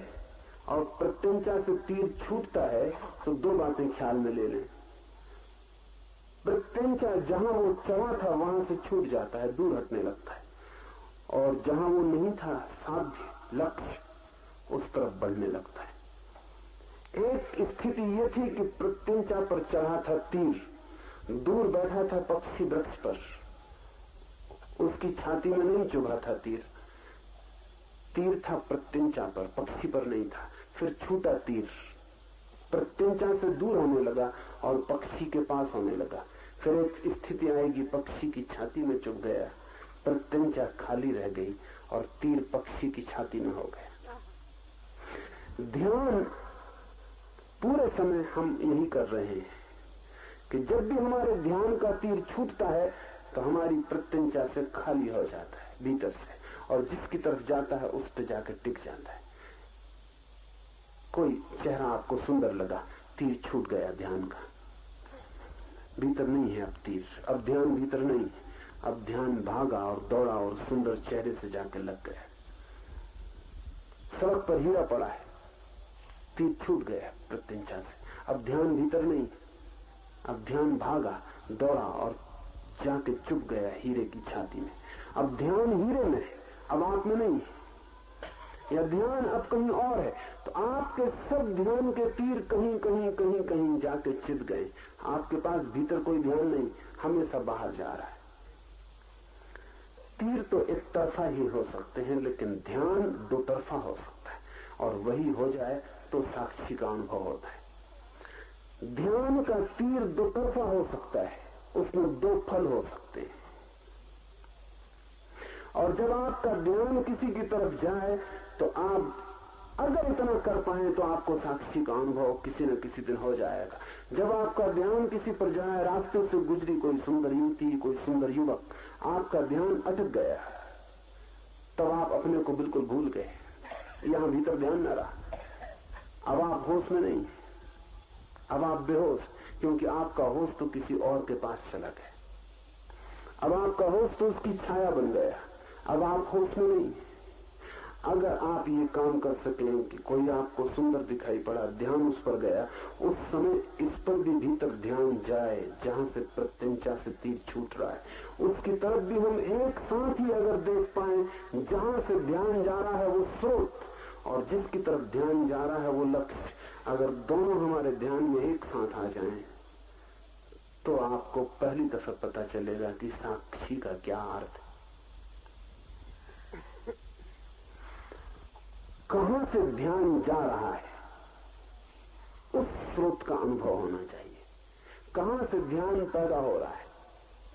और प्रत्यंचा से तीर छूटता है तो दो बातें ख्याल में ले लें। प्रत्यंचा जहां वो चढ़ा था वहां से छूट जाता है, दूर हटने लगता है, और जहां वो नहीं था साध्य लक्ष्य उस तरफ बढ़ने लगता है। एक स्थिति ये थी कि प्रत्यंचा पर चढ़ा था तीर, दूर बैठा था पक्षी वृक्ष पर, उसकी छाती में नहीं चुभा था तीर। तीर था प्रत्यंचा पर, पक्षी पर नहीं था। फिर छूटा तीर, प्रत्यंचा से दूर होने लगा और पक्षी के पास होने लगा। फिर एक स्थिति आएगी पक्षी की छाती में चुभ गया, प्रत्यंचा खाली रह गई और तीर पक्षी की छाती में हो गया। ध्यान पूरे समय हम यही कर रहे हैं कि जब भी हमारे ध्यान का तीर छूटता है तो हमारी प्रत्यंचा से खाली हो जाता है भीतर से, और जिसकी तरफ जाता है उस पर जाकर टिक जाता है। कोई चेहरा आपको सुंदर लगा, तीर छूट गया ध्यान का, भीतर नहीं है अब तीर, अब ध्यान भीतर नहीं है, अब ध्यान भागा और दौड़ा और सुंदर चेहरे से जाकर लग गया। सड़क पर हीरा पड़ा है, तीर छूट गया प्रत्यंचा से, अब ध्यान भीतर नहीं, अब ध्यान भागा दौड़ा और जाके चुप गया हीरे की छाती में। अब ध्यान हीरे में है, अब आप में नहीं, या ध्यान अब कहीं और है। तो आपके सब ध्यान के तीर कहीं कहीं कहीं कहीं जाके छिद गए। आपके पास भीतर कोई ध्यान नहीं, हमेशा बाहर जा रहा है। तीर तो एक तरफा ही हो सकते हैं, लेकिन ध्यान दो तरफा हो सकता है, और वही हो जाए तो साक्षी का अनुभव होता है। ध्यान का तीर दो तरफा हो सकता है, उसमें दो फल हो सकते हैं। और जब आपका ध्यान किसी की तरफ जाए तो आप अगर इतना कर पाए तो आपको साक्षी का अनुभव किसी न किसी दिन हो जाएगा। जब आपका ध्यान किसी पर जाए, रास्ते से गुजरी कोई सुंदर युवती, कोई सुंदर युवक, आपका ध्यान अटक गया, तब आप अपने को बिल्कुल भूल गए, यहां भीतर ध्यान न रहा। अब आप होश में नहीं, अब आप बेहोश, क्योंकि आपका होश तो किसी और के पास चला गया। अब आपका होश तो उसकी छाया बन गया, अब आप होश में नहीं। अगर आप ये काम कर सकें कि कोई आपको सुंदर दिखाई पड़ा, ध्यान उस पर गया, उस समय इस पर भी भीतर ध्यान जाए जहां से प्रत्यंचा से तीर छूट रहा है, उसकी तरफ भी हम एक साथ ही अगर देख पाए, जहां से ध्यान जा रहा है वो स्रोत और जिसकी तरफ ध्यान जा रहा है वो लक्ष्य, अगर दोनों हमारे ध्यान में एक साथ आ जाएं, तो आपको पहली दफा पता चलेगा कि साक्षी का क्या अर्थ है। कहां से ध्यान जा रहा है उस स्रोत का अनुभव होना चाहिए। कहां से ध्यान पैदा हो रहा है,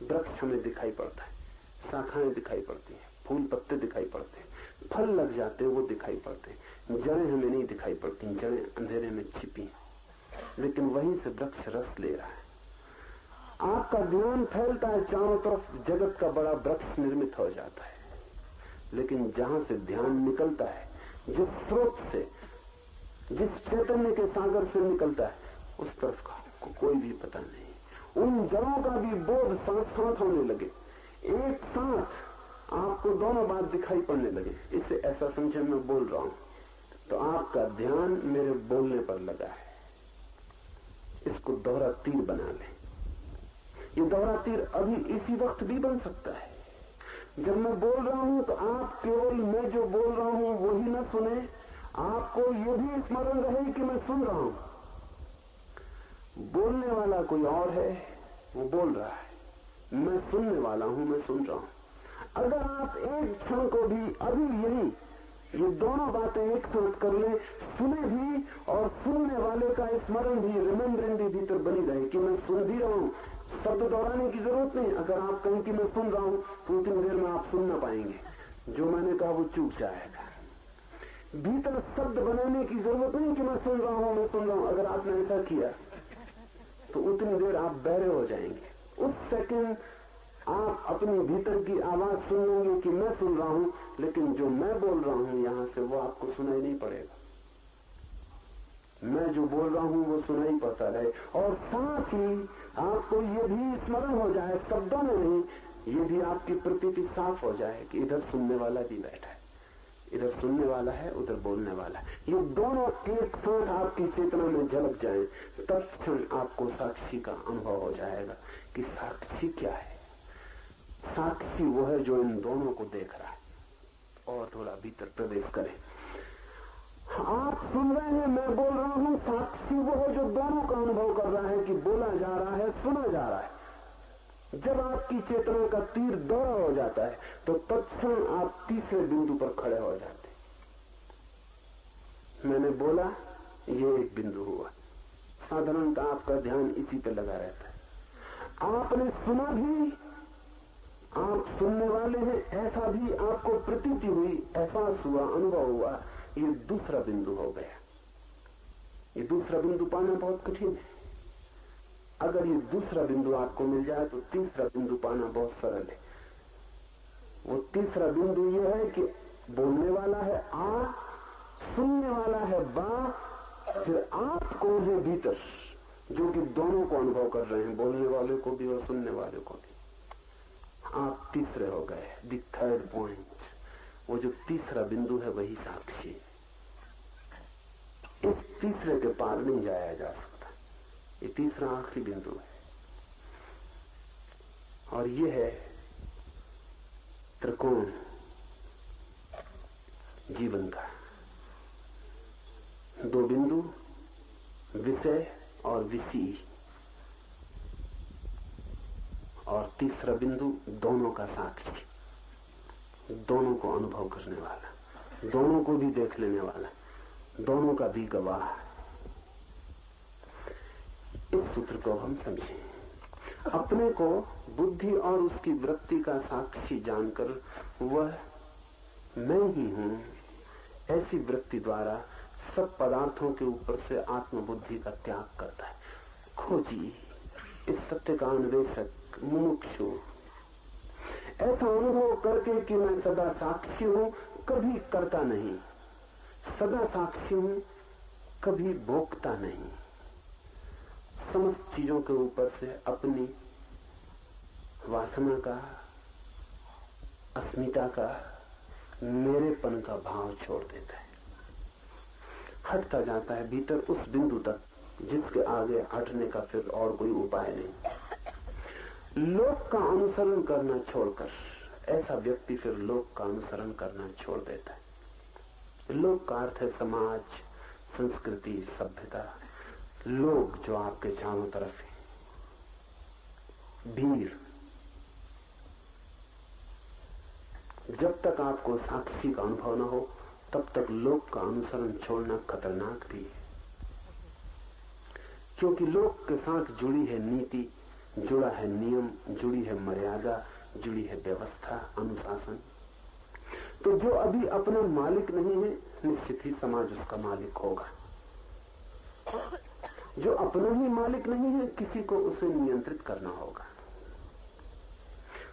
वृक्ष हमें दिखाई पड़ता है, शाखाएं दिखाई पड़ती हैं, फूल पत्ते दिखाई पड़ते हैं, फल लग जाते हैं वो दिखाई पड़ते हैं, जड़ें हमें नहीं दिखाई पड़ती, जड़ें अंधेरे में छिपी, लेकिन वहीं से वृक्ष रस ले रहा है। आपका ध्यान फैलता है चारों तरफ, जगत का बड़ा वृक्ष निर्मित हो जाता है, लेकिन जहां से ध्यान निकलता है, जिस स्रोत से, जिस चैतन्य के सागर से निकलता है, उस तरफ का कोई भी पता नहीं। उन जड़ों का भी बोध साथ साथ होने लगे, एक साथ आपको दोनों बात दिखाई पड़ने लगे। इससे ऐसा समझे मैं बोल रहा हूं तो आपका ध्यान मेरे बोलने पर लगा है। इसको दोहरा तीर बना लें। ये दोहरा तीर अभी इसी वक्त भी बन सकता है। जब मैं बोल रहा हूं तो आप केवल मैं जो बोल रहा हूं वही न सुने, आपको ये भी स्मरण रहे कि मैं सुन रहा हूं। बोलने वाला कोई और है, वो बोल रहा है, मैं सुनने वाला हूं, मैं सुन रहा हूं। अगर आप एक क्षण को भी अभी यही ये दोनों बातें एक साथ कर ले, सुने भी और सुनने वाले का स्मरण भी, रिमेम्बरिंग भी भीतर बनी रहे कि मैं सुन भी रहा हूं। शब्द दोहराने की जरूरत नहीं। अगर आप कहें कि मैं सुन रहा हूं तो उतनी देर में आप सुन ना पाएंगे। जो मैंने कहा वो चूक जाएगा। भीतर शब्द बनाने की जरूरत नहीं कि मैं सुन रहा हूं, मैं सुन रहा हूं। अगर आपने ऐसा किया तो उतनी देर आप बहरे हो जाएंगे। उस सेकंड आप अपने भीतर की आवाज सुन लेंगे कि मैं सुन रहा हूं, लेकिन जो मैं बोल रहा हूं यहां से वो आपको सुनाई नहीं पड़ेगा। मैं जो बोल रहा हूं वो सुनाई पड़ता रहे। और साथ ही आपको ये भी स्मरण हो जाए, शब्दों में नहीं, ये भी आपकी प्रतीति साफ हो जाए कि इधर सुनने वाला भी बैठा है, इधर सुनने वाला है, उधर बोलने वाला है। ये दोनों एक साथ आपकी चेतना में झलक जाए, तत्क्षण आपको साक्षी का अनुभव हो जाएगा कि साक्षी क्या है। साक्षी वो है जो इन दोनों को देख रहा है। और थोड़ा भीतर प्रवेश करें। आप सुन रहे हैं, मैं बोल रहा हूं। साक्षी वो है जो दोनों का अनुभव कर रहा है कि बोला जा रहा है, सुना जा रहा है। जब आपकी चेतना का तीर दोहरा हो जाता है तो तत्क्षण आप तीसरे बिंदु पर खड़े हो जाते। मैंने बोला, ये एक बिंदु हुआ। साधारणतः आपका ध्यान इसी पे लगा रहता है। आपने सुना भी, आप सुनने वाले हैं, ऐसा भी आपको प्रतीति हुई, एहसास हुआ, अनुभव हुआ। ये दूसरा बिंदु हो गया। ये दूसरा बिंदु पाना बहुत कठिन है। अगर ये दूसरा बिंदु आपको मिल जाए तो तीसरा बिंदु पाना बहुत सरल है। वो तीसरा बिंदु ये है कि बोलने वाला है आ, सुनने वाला है बा, फिर आप कौन है भीतर जो कि दोनों को अनुभव कर रहे हैं, बोलने वाले को भी और सुनने वाले को भी। आप तीसरे हो गए, द थर्ड पॉइंट। वो जो तीसरा बिंदु है वही साक्षी। इस तीसरे के पार नहीं जाया जा सकता। ये तीसरा आखिरी बिंदु है। और ये है त्रिकोण जीवन का। दो बिंदु, विषय और विषय, और तीसरा बिंदु दोनों का साक्षी, दोनों को अनुभव करने वाला, दोनों को भी देख लेने वाला, दोनों का भी गवाह। इस सूत्र को हम समझें। अपने को बुद्धि और उसकी वृत्ति का साक्षी जानकर वह मैं ही हूं, ऐसी वृत्ति द्वारा सब पदार्थों के ऊपर से आत्मबुद्धि का त्याग करता है। खोजी, इस सत्य का अन्वेषक, मुमुक्षु, ऐसा अनुभव करके कि मैं सदा साक्षी हूं, कभी करता नहीं, सदा साक्षी हूं, कभी भोगता नहीं। समस्त चीजों के ऊपर से अपनी वासना का, अस्मिता का, मेरेपन का भाव छोड़ देता है, हटता जाता है भीतर उस बिंदु तक जिसके आगे हटने का फिर और कोई उपाय नहीं। लोक का अनुसरण करना छोड़कर ऐसा व्यक्ति फिर लोक का अनुसरण करना छोड़ देता है। लोक का अर्थ है समाज, संस्कृति, सभ्यता, लोग जो आपके चारों तरफ है, भीड़। जब तक आपको साक्षी का अनुभव न हो तब तक लोक का अनुसरण छोड़ना खतरनाक भी है, क्योंकि लोक के साथ जुड़ी है नीति, जुड़ा है नियम, जुड़ी है मर्यादा, जुड़ी है व्यवस्था, अनुशासन। तो जो अभी अपना मालिक नहीं है, निश्चित ही समाज उसका मालिक होगा। जो अपना ही मालिक नहीं है, किसी को उसे नियंत्रित करना होगा।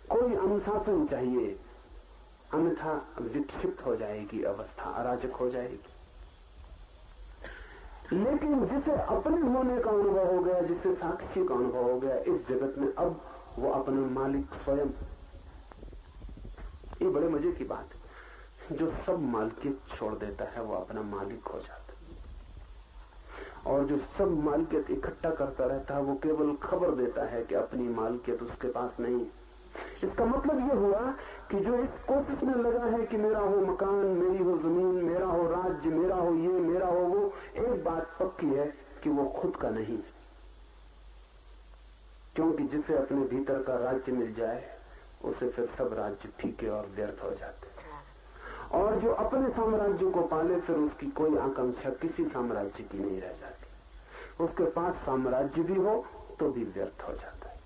कोई अनुशासन चाहिए, अन्यथा विक्षिप्त हो जाएगी अवस्था, अराजक हो जाएगी। लेकिन जिसे अपने होने का अनुभव हो गया, जिसे साक्षी का अनुभव हो गया इस जगत में, अब वो अपने मालिक स्वयं। ये बड़े मजे की बात है। जो सब मालिकियत छोड़ देता है वो अपना मालिक हो जाता है, और जो सब मालिकियत इकट्ठा करता रहता है वो केवल खबर देता है कि अपनी मालिकियत उसके पास नहीं। इसका मतलब ये हुआ कि जो इस कोशिश में लगा है कि मेरा हो मकान, मेरी हो जमीन, मेरा हो राज्य, मेरा हो ये, मेरा हो वो, एक बात पक्की है कि वो खुद का नहीं, क्योंकि जिसे अपने भीतर का राज्य मिल जाए उसे फिर सब राज्य फीके और व्यर्थ हो जाते, और जो अपने साम्राज्य को पाले फिर उसकी कोई आकांक्षा किसी साम्राज्य की नहीं रह जाती। उसके पास साम्राज्य भी हो तो भी व्यर्थ हो जाता है।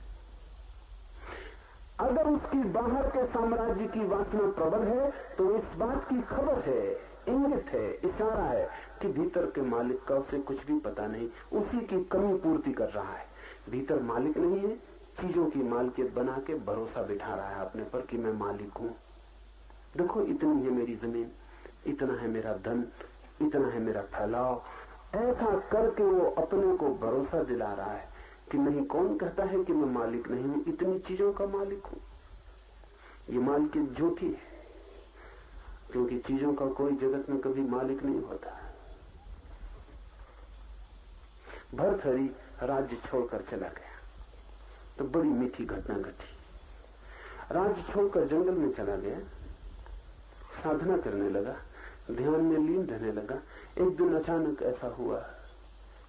अगर उसकी बाहर के साम्राज्य की वासना प्रबल है तो इस बात की खबर है, इंगित है, इशारा है कि भीतर के मालिक का उसे कुछ भी पता नहीं, उसी की कमी पूर्ति कर रहा है। भीतर मालिक नहीं है, चीजों की मालिकियत बना के भरोसा बिठा रहा है अपने पर कि मैं मालिक हूं। देखो इतनी है मेरी जमीन, इतना है मेरा धन, इतना है मेरा फैलाव। ऐसा करके वो अपने को भरोसा दिला रहा है कि नहीं, कौन कहता है कि मैं मालिक नहीं हूं, इतनी चीजों का मालिक हूं। ये मालिकियत झूठी है, क्योंकि चीजों का कोई जगत में कभी मालिक नहीं होता। भर्तहरि राज्य छोड़कर चला गया तो बड़ी मीठी घटना घटी। राज्य छोड़कर जंगल में चला गया, साधना करने लगा, ध्यान में लीन रहने लगा। एक दिन अचानक ऐसा हुआ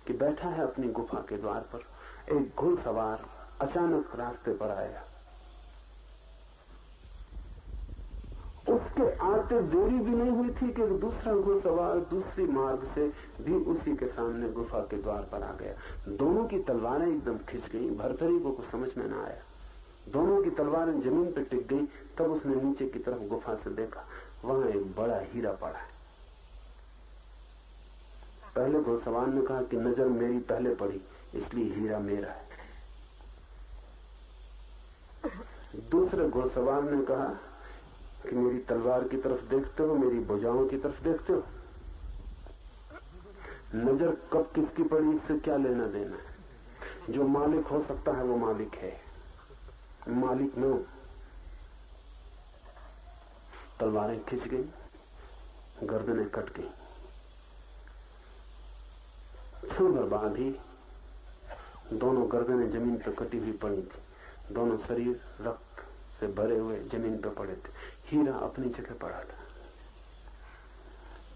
कि बैठा है अपनी गुफा के द्वार पर, एक घुड़सवार अचानक रास्ते पर आया। उसके आते देरी भी नहीं हुई थी कि दूसरा घुड़सवार दूसरी मार्ग से भी उसी के सामने गुफा के द्वार पर आ गया। दोनों की तलवारें एकदम खिंच गई। भर्तहरि को कुछ समझ में न आया, दोनों की तलवारें जमीन पर टिक गई। तब उसने नीचे की तरफ गुफा से देखा, वहां एक बड़ा हीरा पड़ा है। पहले घुड़सवार ने कहा कि नजर मेरी पहले पड़ी इसलिए हीरा मेरा है। दूसरे घुड़सवार ने कहा कि मेरी तलवार की तरफ देखते हो, मेरी भुजाओं की तरफ देखते हो, नजर कब किसकी पड़ी इससे क्या लेना देना है। जो मालिक हो सकता है वो मालिक है, मालिक में तलवारें खिंच गई, गर्दनें कट गई। क्षण भर बाद ही दोनों गर्दनें जमीन पर कटी हुई पड़ी थी, दोनों शरीर रक्त से भरे हुए जमीन पर पड़े थे। हीरा अपनी जगह पड़ा था।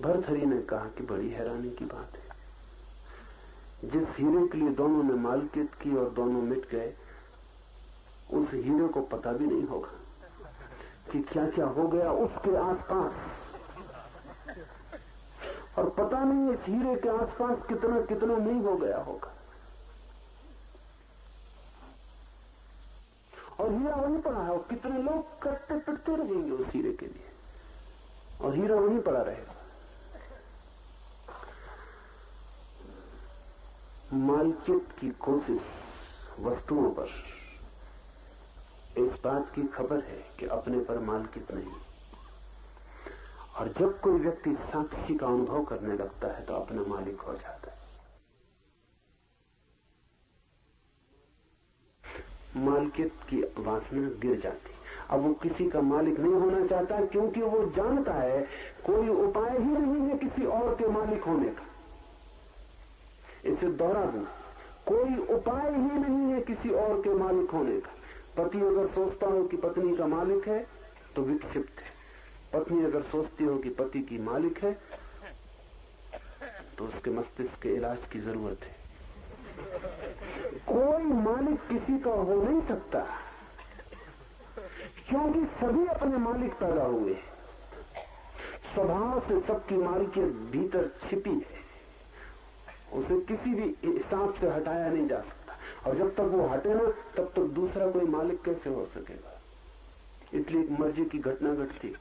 भर्तहरि ने कहा कि बड़ी हैरानी की बात है, जिस हीरे के लिए दोनों ने मालिकियत की और दोनों मिट गए, उस हीरे को पता भी नहीं होगा कि क्या क्या हो गया उसके आसपास, और पता नहीं इस हीरे के आसपास कितना कितना नहीं हो गया होगा। और हीरा वहीं पड़ा है, और कितने लोग कटते पिटते रहेंगे उस हीरे के लिए, और हीरा वहीं पड़ा रहेगा। मालिकियत की कोशिश वस्तुओं पर इस बात की खबर है कि अपने पर मालिकियत नहीं, और जब कोई व्यक्ति साक्षी का अनुभव करने लगता है तो अपना मालिक हो जाता है। मालिकियत की वासना गिर जाती, अब वो किसी का मालिक नहीं होना चाहता, क्योंकि वो जानता है कोई उपाय ही नहीं है किसी और के मालिक होने का। इसे दोहरा दूं, कोई उपाय ही नहीं है किसी और के मालिक होने का। पति अगर सोचता हो कि पत्नी का मालिक है तो विक्षिप्त है, पत्नी अगर सोचती हो कि पति की मालिक है तो उसके मस्तिष्क के इलाज की जरूरत है। कोई मालिक किसी का हो नहीं सकता, क्योंकि सभी अपने मालिक पैदा हुए। स्वभाव से सबकी मालिकियत भीतर छिपी है, उसे किसी भी हिसाब से हटाया नहीं जा सकता, और जब तक वो हटे ना तब तक दूसरा कोई मालिक कैसे हो सकेगा। इसलिए एक मर्जी की घटना घटती,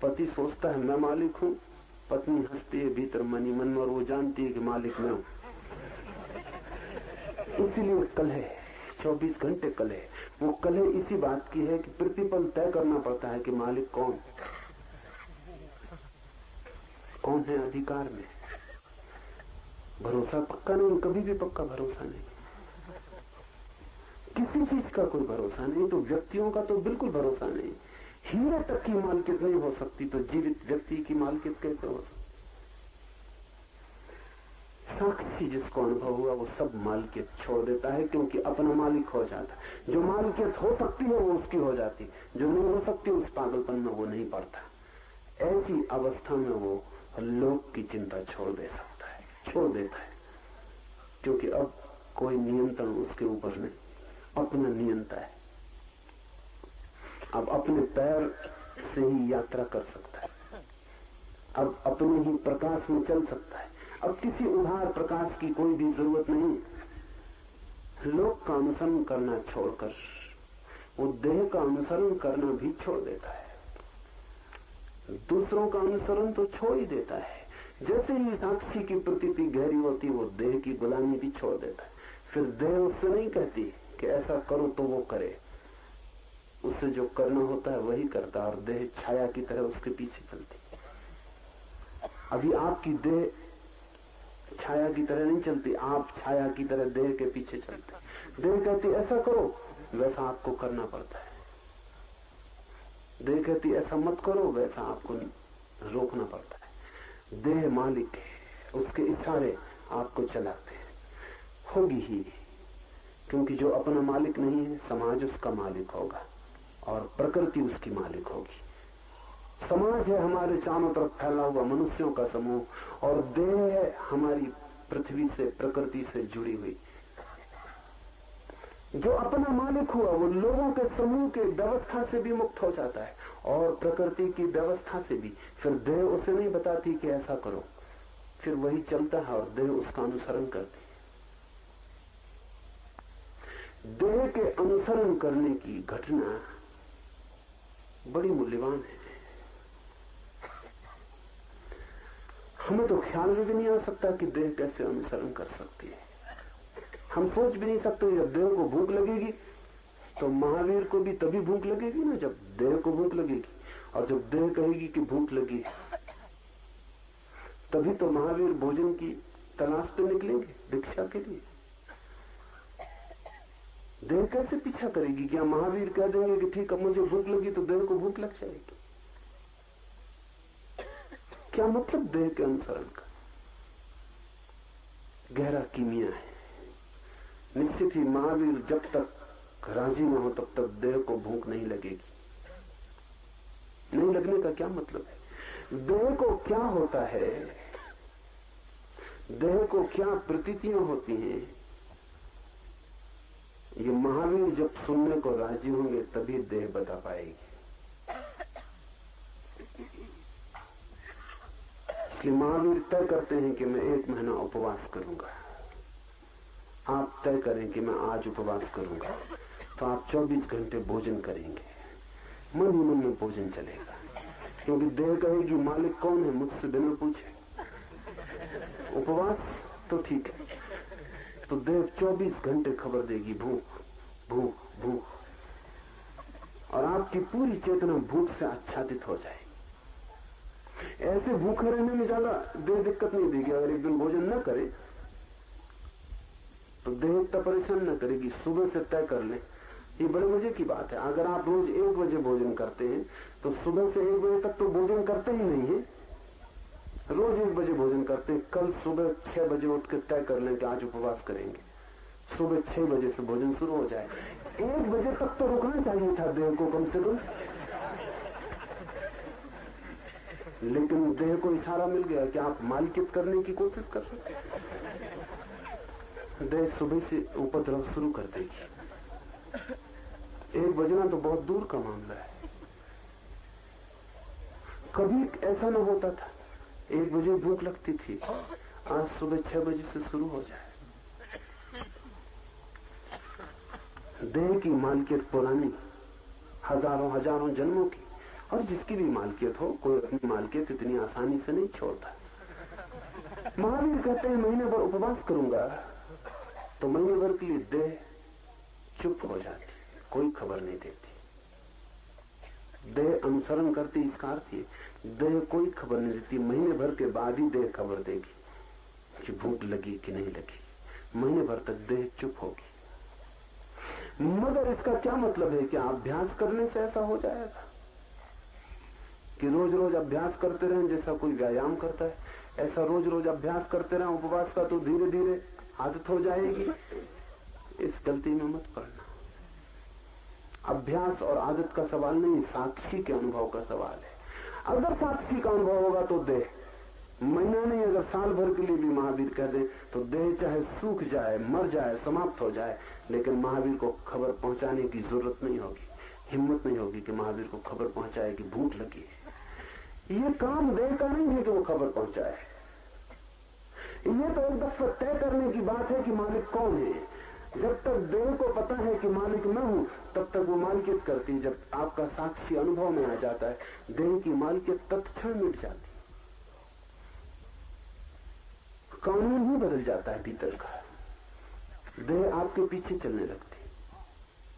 पति सोचता है मैं मालिक हूं, पत्नी हंसती है भीतर मनी मन में, और वो जानती है कि मालिक मैं हूं। इसीलिए कलह, 24 घंटे कलह। वो कलह इसी बात की है कि प्रतिपल तय करना पड़ता है कि मालिक कौन है अधिकार में। भरोसा पक्का नहीं, कभी भी पक्का भरोसा नहीं, किसी चीज का कोई भरोसा नहीं, तो व्यक्तियों का तो बिल्कुल भरोसा नहीं। हीरे तक की मालकियत नहीं हो सकती तो जीवित व्यक्ति की मालकियत कैसे हो सकती? साक्षी जिसको अनुभव हुआ वो सब मालकियत छोड़ देता है, क्योंकि अपना मालिक हो जाता है। जो मालकियत हो सकती है वो उसकी हो जाती, जो नहीं हो सकती उस पागलपन में वो नहीं पड़ता। ऐसी अवस्था में वो लोक की चिंता छोड़ दे सकता है, छोड़ देता है, क्योंकि अब कोई नियंत्रण उसके ऊपर नहीं, अपना नियंता है। अब अपने पैर से ही यात्रा कर सकता है, अब अपने ही प्रकाश में चल सकता है, अब किसी उधार प्रकाश की कोई भी जरूरत नहीं। लोक का अनुसरण करना छोड़कर वो देह का अनुसरण करना भी छोड़ देता है, दूसरों का अनुसरण तो छोड़ ही देता है। जैसे ही साक्षी की प्रतीति गहरी होती वो देह की गुलामी भी छोड़ देता है। फिर देह उससे नहीं कहती कि ऐसा करो तो वो करे, उससे जो करना होता है वही करता, और देह छाया की तरह उसके पीछे चलती। अभी आपकी देह छाया की तरह नहीं चलती, आप छाया की तरह देह के पीछे चलते। देह कहती ऐसा करो, वैसा आपको करना पड़ता है। देह कहती ऐसा मत करो, वैसा आपको रोकना पड़ता है। देह मालिक है, उसके इशारे आपको चलाते हैं। होगी ही, क्योंकि जो अपना मालिक नहीं है समाज उसका मालिक होगा और प्रकृति उसकी मालिक होगी। समाज है हमारे चारों तरफ फैला हुआ मनुष्यों का समूह, और देह है हमारी पृथ्वी से प्रकृति से जुड़ी हुई। जो अपना मालिक हुआ वो लोगों के समूह के व्यवस्था से भी मुक्त हो जाता है और प्रकृति की व्यवस्था से भी। फिर देह उसे नहीं बताती कि ऐसा करो, फिर वही चलता है और देह उसका अनुसरण करती है। देह के अनुसरण करने की घटना बड़ी मूल्यवान है। हमें तो ख्याल में भी नहीं आ सकता कि देह कैसे अनुसरण कर सकती है। हम सोच भी नहीं सकते जब देह को भूख लगेगी तो महावीर को भी तभी भूख लगेगी ना जब देह को भूख लगेगी, और जब देह कहेगी कि भूख लगी तभी तो महावीर भोजन की तलाश पे निकलेंगे भिक्षा के लिए। देह कैसे पीछा करेगी? क्या महावीर कह देंगे कि ठीक अब मुझे भूख लगी तो देह को भूख लग जाएगी? क्या मतलब देह के अनुसरण का? गहरा कीमिया है। निश्चित ही महावीर जब तक राजी न हो तब तक देह को भूख नहीं लगेगी। नहीं लगने का क्या मतलब है? देह को क्या होता है, देह को क्या प्रतीतियां होती हैं, ये महावीर जब सुनने को राजी होंगे तभी देह बता पाएगी। इसलिए महावीर तय करते हैं कि मैं 1 महीना उपवास करूंगा। आप तय करें कि मैं आज उपवास करूंगा, तो आप 24 घंटे भोजन करेंगे। मन ही मन में भोजन चलेगा, क्योंकि देह कहेगी मालिक कौन है मुझसे बिना पूछे। उपवास तो ठीक है, तो देह 24 घंटे खबर देगी भूख भूख भूख, और आपकी पूरी चेतना भूख से आच्छादित हो जाएगी। ऐसे भूखे रहने में ज्यादा देह दिक्कत नहीं देगी। अगर एक दिन भोजन न करे तो देह इतना परेशान न करेगी। सुबह से तय कर ले, ये बड़े मजे की बात है। अगर आप रोज 1 बजे भोजन करते हैं तो सुबह से 1 बजे तक तो भोजन करते ही नहीं है। रोज 1 बजे भोजन करते हैं, कल सुबह 6 बजे उठ के तय कर लें कि आज उपवास करेंगे। सुबह 6 बजे से भोजन शुरू हो जाए। 1 बजे तक तो रुकना चाहिए था देह को कम से कम, लेकिन देह को इशारा मिल गया कि आप मालिकियत करने की कोशिश कर रहे हैं। देह सुबह से उपद्रव शुरू कर देगी। 1 बजना तो बहुत दूर का मामला है। कभी ऐसा न होता था 1 बजे भूख लगती थी, आज सुबह 6 बजे से शुरू हो जाए। देह की मालकियत पुरानी, हजारों हजारों जन्मों की, और जिसकी भी मालकियत हो, कोई अपनी मालकियत इतनी आसानी से नहीं छोड़ता। महावीर कहते हैं महीने भर उपवास करूंगा, तो महीने भर के लिए देह चुप हो जाती, कोई खबर नहीं देती। देह अनुसरण करती, इसका अर्थ ये देह कोई खबर नहीं देती। महीने भर के बाद ही देह खबर देगी कि भूख लगी कि नहीं लगी। महीने भर तक देह चुप होगी। मगर इसका क्या मतलब है कि अभ्यास करने से ऐसा हो जाएगा? कि रोज रोज अभ्यास करते रहें जैसा कोई व्यायाम करता है, ऐसा रोज रोज अभ्यास करते रहें उपवास का तो धीरे धीरे आदत हो जाएगी। इस गलती में मत पड़ना। अभ्यास और आदत का सवाल नहीं, साक्षी के अनुभव का सवाल है। अगर साक्षी का अनुभव होगा तो देह, महीना नहीं अगर साल भर के लिए भी महावीर कह दे तो देह चाहे सूख जाए, मर जाए, समाप्त हो जाए, लेकिन महावीर को खबर पहुंचाने की जरूरत नहीं होगी, हिम्मत नहीं होगी कि महावीर को खबर पहुंचाए कि भूख लगी है। ये काम देह का नहीं है कि वो खबर पहुंचाए। ये तो एक दफा तय करने की बात है कि मालिक कौन है। जब तक देह को पता है कि मालिक मैं हूं तब तक वो मालिकियत करती। जब आपका साक्षी अनुभव में आ जाता है, देह की मालिकियत तत्क्षण मिट जाती, कानून ही बदल जाता है भीतर का, देह आपके पीछे चलने लगती।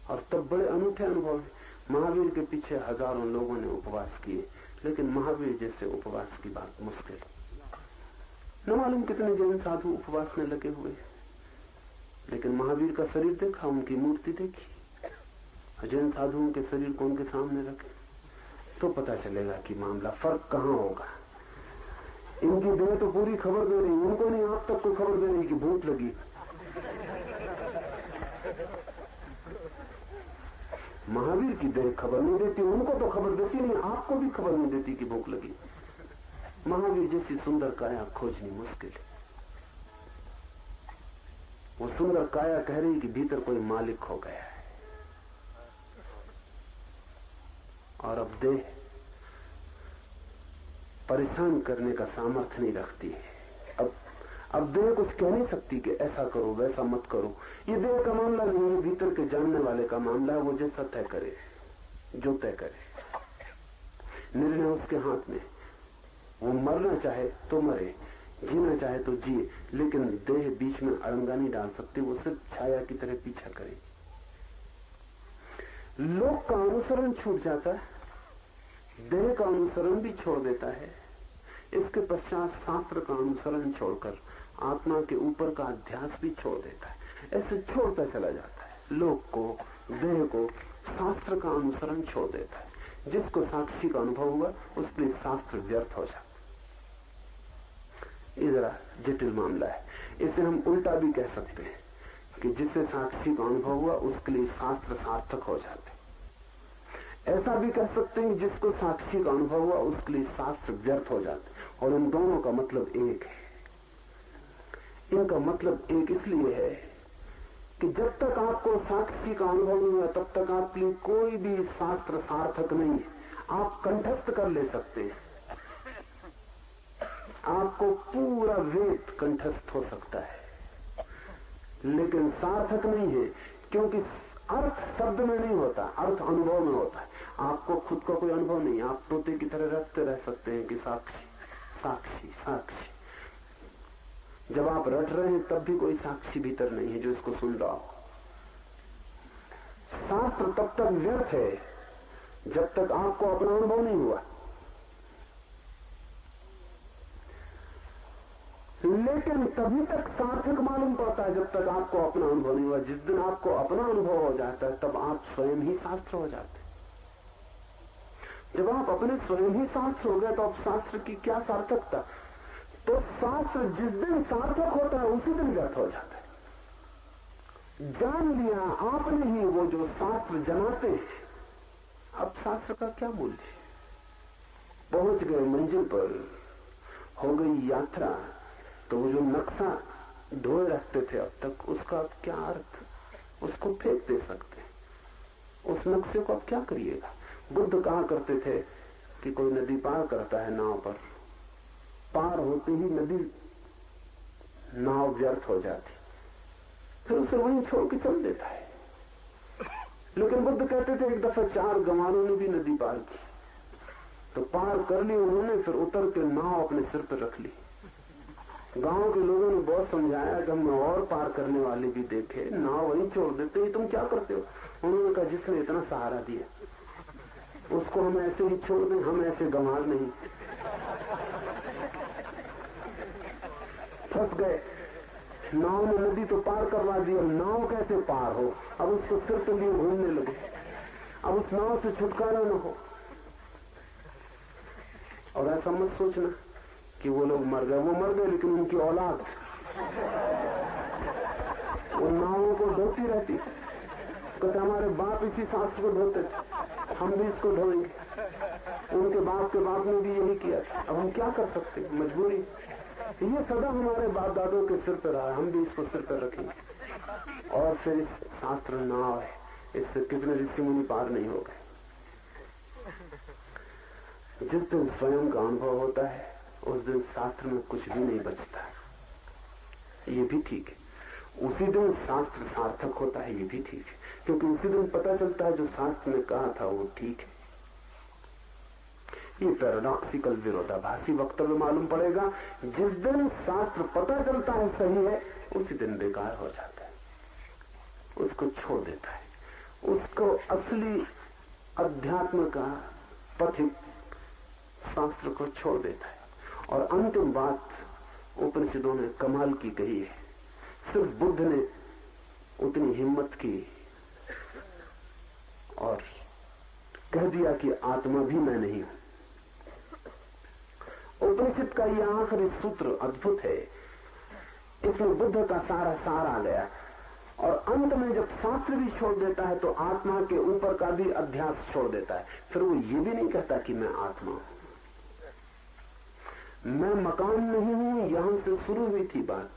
और तब बड़े अनूठे अनुभव है। महावीर के पीछे हजारों लोगों ने उपवास किए, लेकिन महावीर जैसे उपवास की बात मुश्किल। न मालूम कितने जैन साधु उपवास में लगे हुए, लेकिन महावीर का शरीर देखा, उनकी मूर्ति देखी, जैन साधुओं के शरीर को उनके सामने रखे तो पता चलेगा कि मामला फर्क कहां होगा। इनकी देह तो पूरी खबर दे रही, उनको नहीं आप तक को खबर दे रही कि भूख लगी। महावीर की देह खबर नहीं देती, उनको तो खबर देती नहीं, आपको भी खबर नहीं देती कि भूख लगी। महावीर जैसी सुंदर काया खोजनी मुश्किल है। वो सुंदर काया कह रही कि भीतर कोई मालिक हो गया है। और अब देह परेशान करने का सामर्थ्य नहीं रखती है। अब देह कुछ कह नहीं सकती कि ऐसा करो वैसा मत करो। ये देह का मामला नहीं है, भीतर के जानने वाले का मामला है। वो जैसा तय करे, जो तय करे, निर्णय उसके हाथ में। वो मरना चाहे तो मरे, जीना चाहे तो जिए, लेकिन देह बीच में अड़ंगा नहीं डाल सकती। वो सिर्फ छाया की तरह पीछा करे। लोक का अनुसरण छूट जाता है, देह का अनुसरण भी छोड़ देता है। इसके पश्चात शास्त्र का अनुसरण छोड़कर आत्मा के ऊपर का अध्यास भी छोड़ देता है। ऐसे छोड़ता चला जाता है। लोक को, देह को, शास्त्र का अनुसरण छोड़ देता है। जिसको साक्षी का अनुभव हुआ उसके लिए शास्त्र व्यर्थ हो जाता। ये जरा जटिल मामला है। इसे हम उल्टा भी कह सकते हैं कि जिससे साक्षी का अनुभव हुआ उसके लिए शास्त्र सार्थक हो जाते। ऐसा भी कह सकते हैं जिसको साक्षी का अनुभव हुआ उसके लिए शास्त्र व्यर्थ हो जाते। और इन दोनों का मतलब एक है। इनका मतलब एक इसलिए है कि जब तक आपको साक्षी का अनुभव नहीं हुआ तब तक आपके लिए कोई भी शास्त्र सार्थक नहीं है। आप कंठस्थ कर ले सकते हैं, आपको पूरा वेद कंठस्थ हो सकता है, लेकिन सार्थक नहीं है, क्योंकि अर्थ शब्द में नहीं होता, अर्थ अनुभव में होता है। आपको खुद का कोई अनुभव नहीं, आप तोते की तरह रटते रह सकते हैं कि साक्षी साक्षी साक्षी। जब आप रट रहे हैं तब भी कोई साक्षी भीतर नहीं है जो इसको सुन रहा हो। शास्त्र तब तक व्यर्थ है जब तक आपको अपना अनुभव नहीं हुआ, लेकिन तभी तक सार्थक मालूम पड़ता है जब तक आपको अपना अनुभव नहीं हुआ। जिस दिन आपको अपना अनुभव हो जाता है तब आप स्वयं ही शास्त्र हो जाते हैं। जब आप अपने स्वयं ही शास्त्र हो गए तो अब शास्त्र की क्या सार्थकता। तो शास्त्र जिस दिन सार्थक होता है उसी दिन व्यर्थ हो जाता है। जान लिया आपने ही वो जो शास्त्र जमाते हैं, अब शास्त्र का क्या मूल्य। पहुंच गए मंजिल पर, हो गई यात्रा, तो वो जो नक्शा ढोए रखते थे अब तक, उसका अब क्या अर्थ, उसको फेंक दे सकते हैं। उस नक्शे को अब क्या करिएगा। बुद्ध कहा करते थे कि कोई नदी पार करता है नाव पर, पार होते ही नदी नाव व्यर्थ हो जाती, फिर उसे वहीं छोड़ के चल देता है। लेकिन बुद्ध कहते थे एक दफा 4 गंवारों ने भी नदी पार की, तो पार कर ली उन्होंने, फिर उतर के नाव अपने सिर पर रख ली। गांव के लोगों ने बहुत समझाया कि हमने और पार करने वाले भी देखे, नाव वहीं छोड़ देते हैं, तुम क्या करते हो। उन्होंने कहा जिसने इतना सहारा दिया उसको हम ऐसे ही छोड़ दें, हम ऐसे गंवार नहीं। फंस गए, नाव ने नदी तो पार करवा दी, अब नाव कैसे पार हो। अब उसको सिर पे लिए घूमने लगे, अब उस नाव से छुटकारा न हो। और ऐसा मत सोचना कि वो लोग मर गए, वो मर गए लेकिन उनकी औलाद उन नावों को धोती रहती। कहते हमारे बाप इसी शास्त्र को धोते थे, हम भी इसको धोएंगे। उनके बाप ने भी यही किया था। अब हम क्या कर सकते, मजबूरी। ये सदा हमारे बाप दादों के सिर पर रहा है, हम भी इसको सिर पर रखेंगे। और फिर इस शास्त्र नाव है, इससे कितने ऋषि मुनि पार नहीं हो गए। जिस दिन स्वयं का अनुभव होता है उस दिन शास्त्र में कुछ भी नहीं बचता। ये भी ठीक है, उसी दिन शास्त्र सार्थक होता है, ये भी ठीक है, क्योंकि उसी दिन पता चलता है जो शास्त्र ने कहा था वो ठीक है। ये पैराडॉक्सिकल विरोधाभासी वक्तव्य मालूम पड़ेगा। जिस दिन शास्त्र पता चलता है सही है, उसी दिन बेकार हो जाता है, उसको छोड़ देता है, उसको असली अध्यात्म का पथिक शास्त्र को छोड़ देता है। और अंतिम बात उपनिषदों ने कमाल की कही है। सिर्फ बुद्ध ने उतनी हिम्मत की और कह दिया कि आत्मा भी मैं नहीं हूं। उपनिषद का यह आखिरी सूत्र अद्भुत है, इसमें बुद्ध का सारा सार आ गया। और अंत में जब शास्त्र भी छोड़ देता है तो आत्मा के ऊपर का भी अध्यास छोड़ देता है। फिर वो ये भी नहीं कहता कि मैं आत्मा हूं, मैं मकान नहीं हूं, यहां से शुरू हुई थी बात।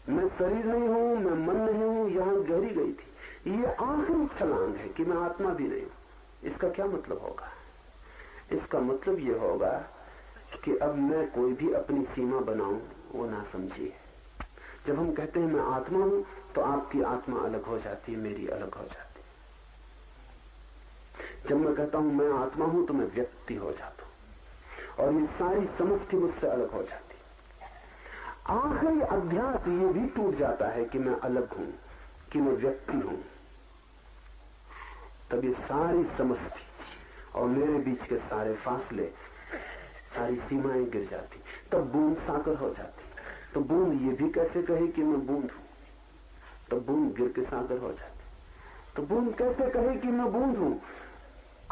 मैं शरीर नहीं हूं, मैं मन नहीं हूं, यहां गहरी गई थी। ये आखिरी छलांग है कि मैं आत्मा भी नहीं हूं। इसका क्या मतलब होगा? इसका मतलब ये होगा कि अब मैं कोई भी अपनी सीमा बनाऊं वो ना समझिए। जब हम कहते हैं मैं आत्मा हूं तो आपकी आत्मा अलग हो जाती है, मेरी अलग हो जाती है। जब मैं कहता हूं मैं आत्मा हूं तो मैं व्यक्ति हो जाता हूं और ये सारी समष्टि मुझसे अलग हो जाती है। आखिरी अध्यास ये भी टूट जाता है कि मैं अलग हूं, कि मैं व्यक्ति हूं। तब ये सारी समष्टि और मेरे बीच के सारे फासले, सारी सीमाएं गिर जाती। तब बूंद सागर हो जाती। तो बूंद ये भी कैसे कहे कि मैं बूंद हूं? तो बूंद गिर के सागर हो जाती। तो बूंद कैसे कहे कि मैं बूंद हूं?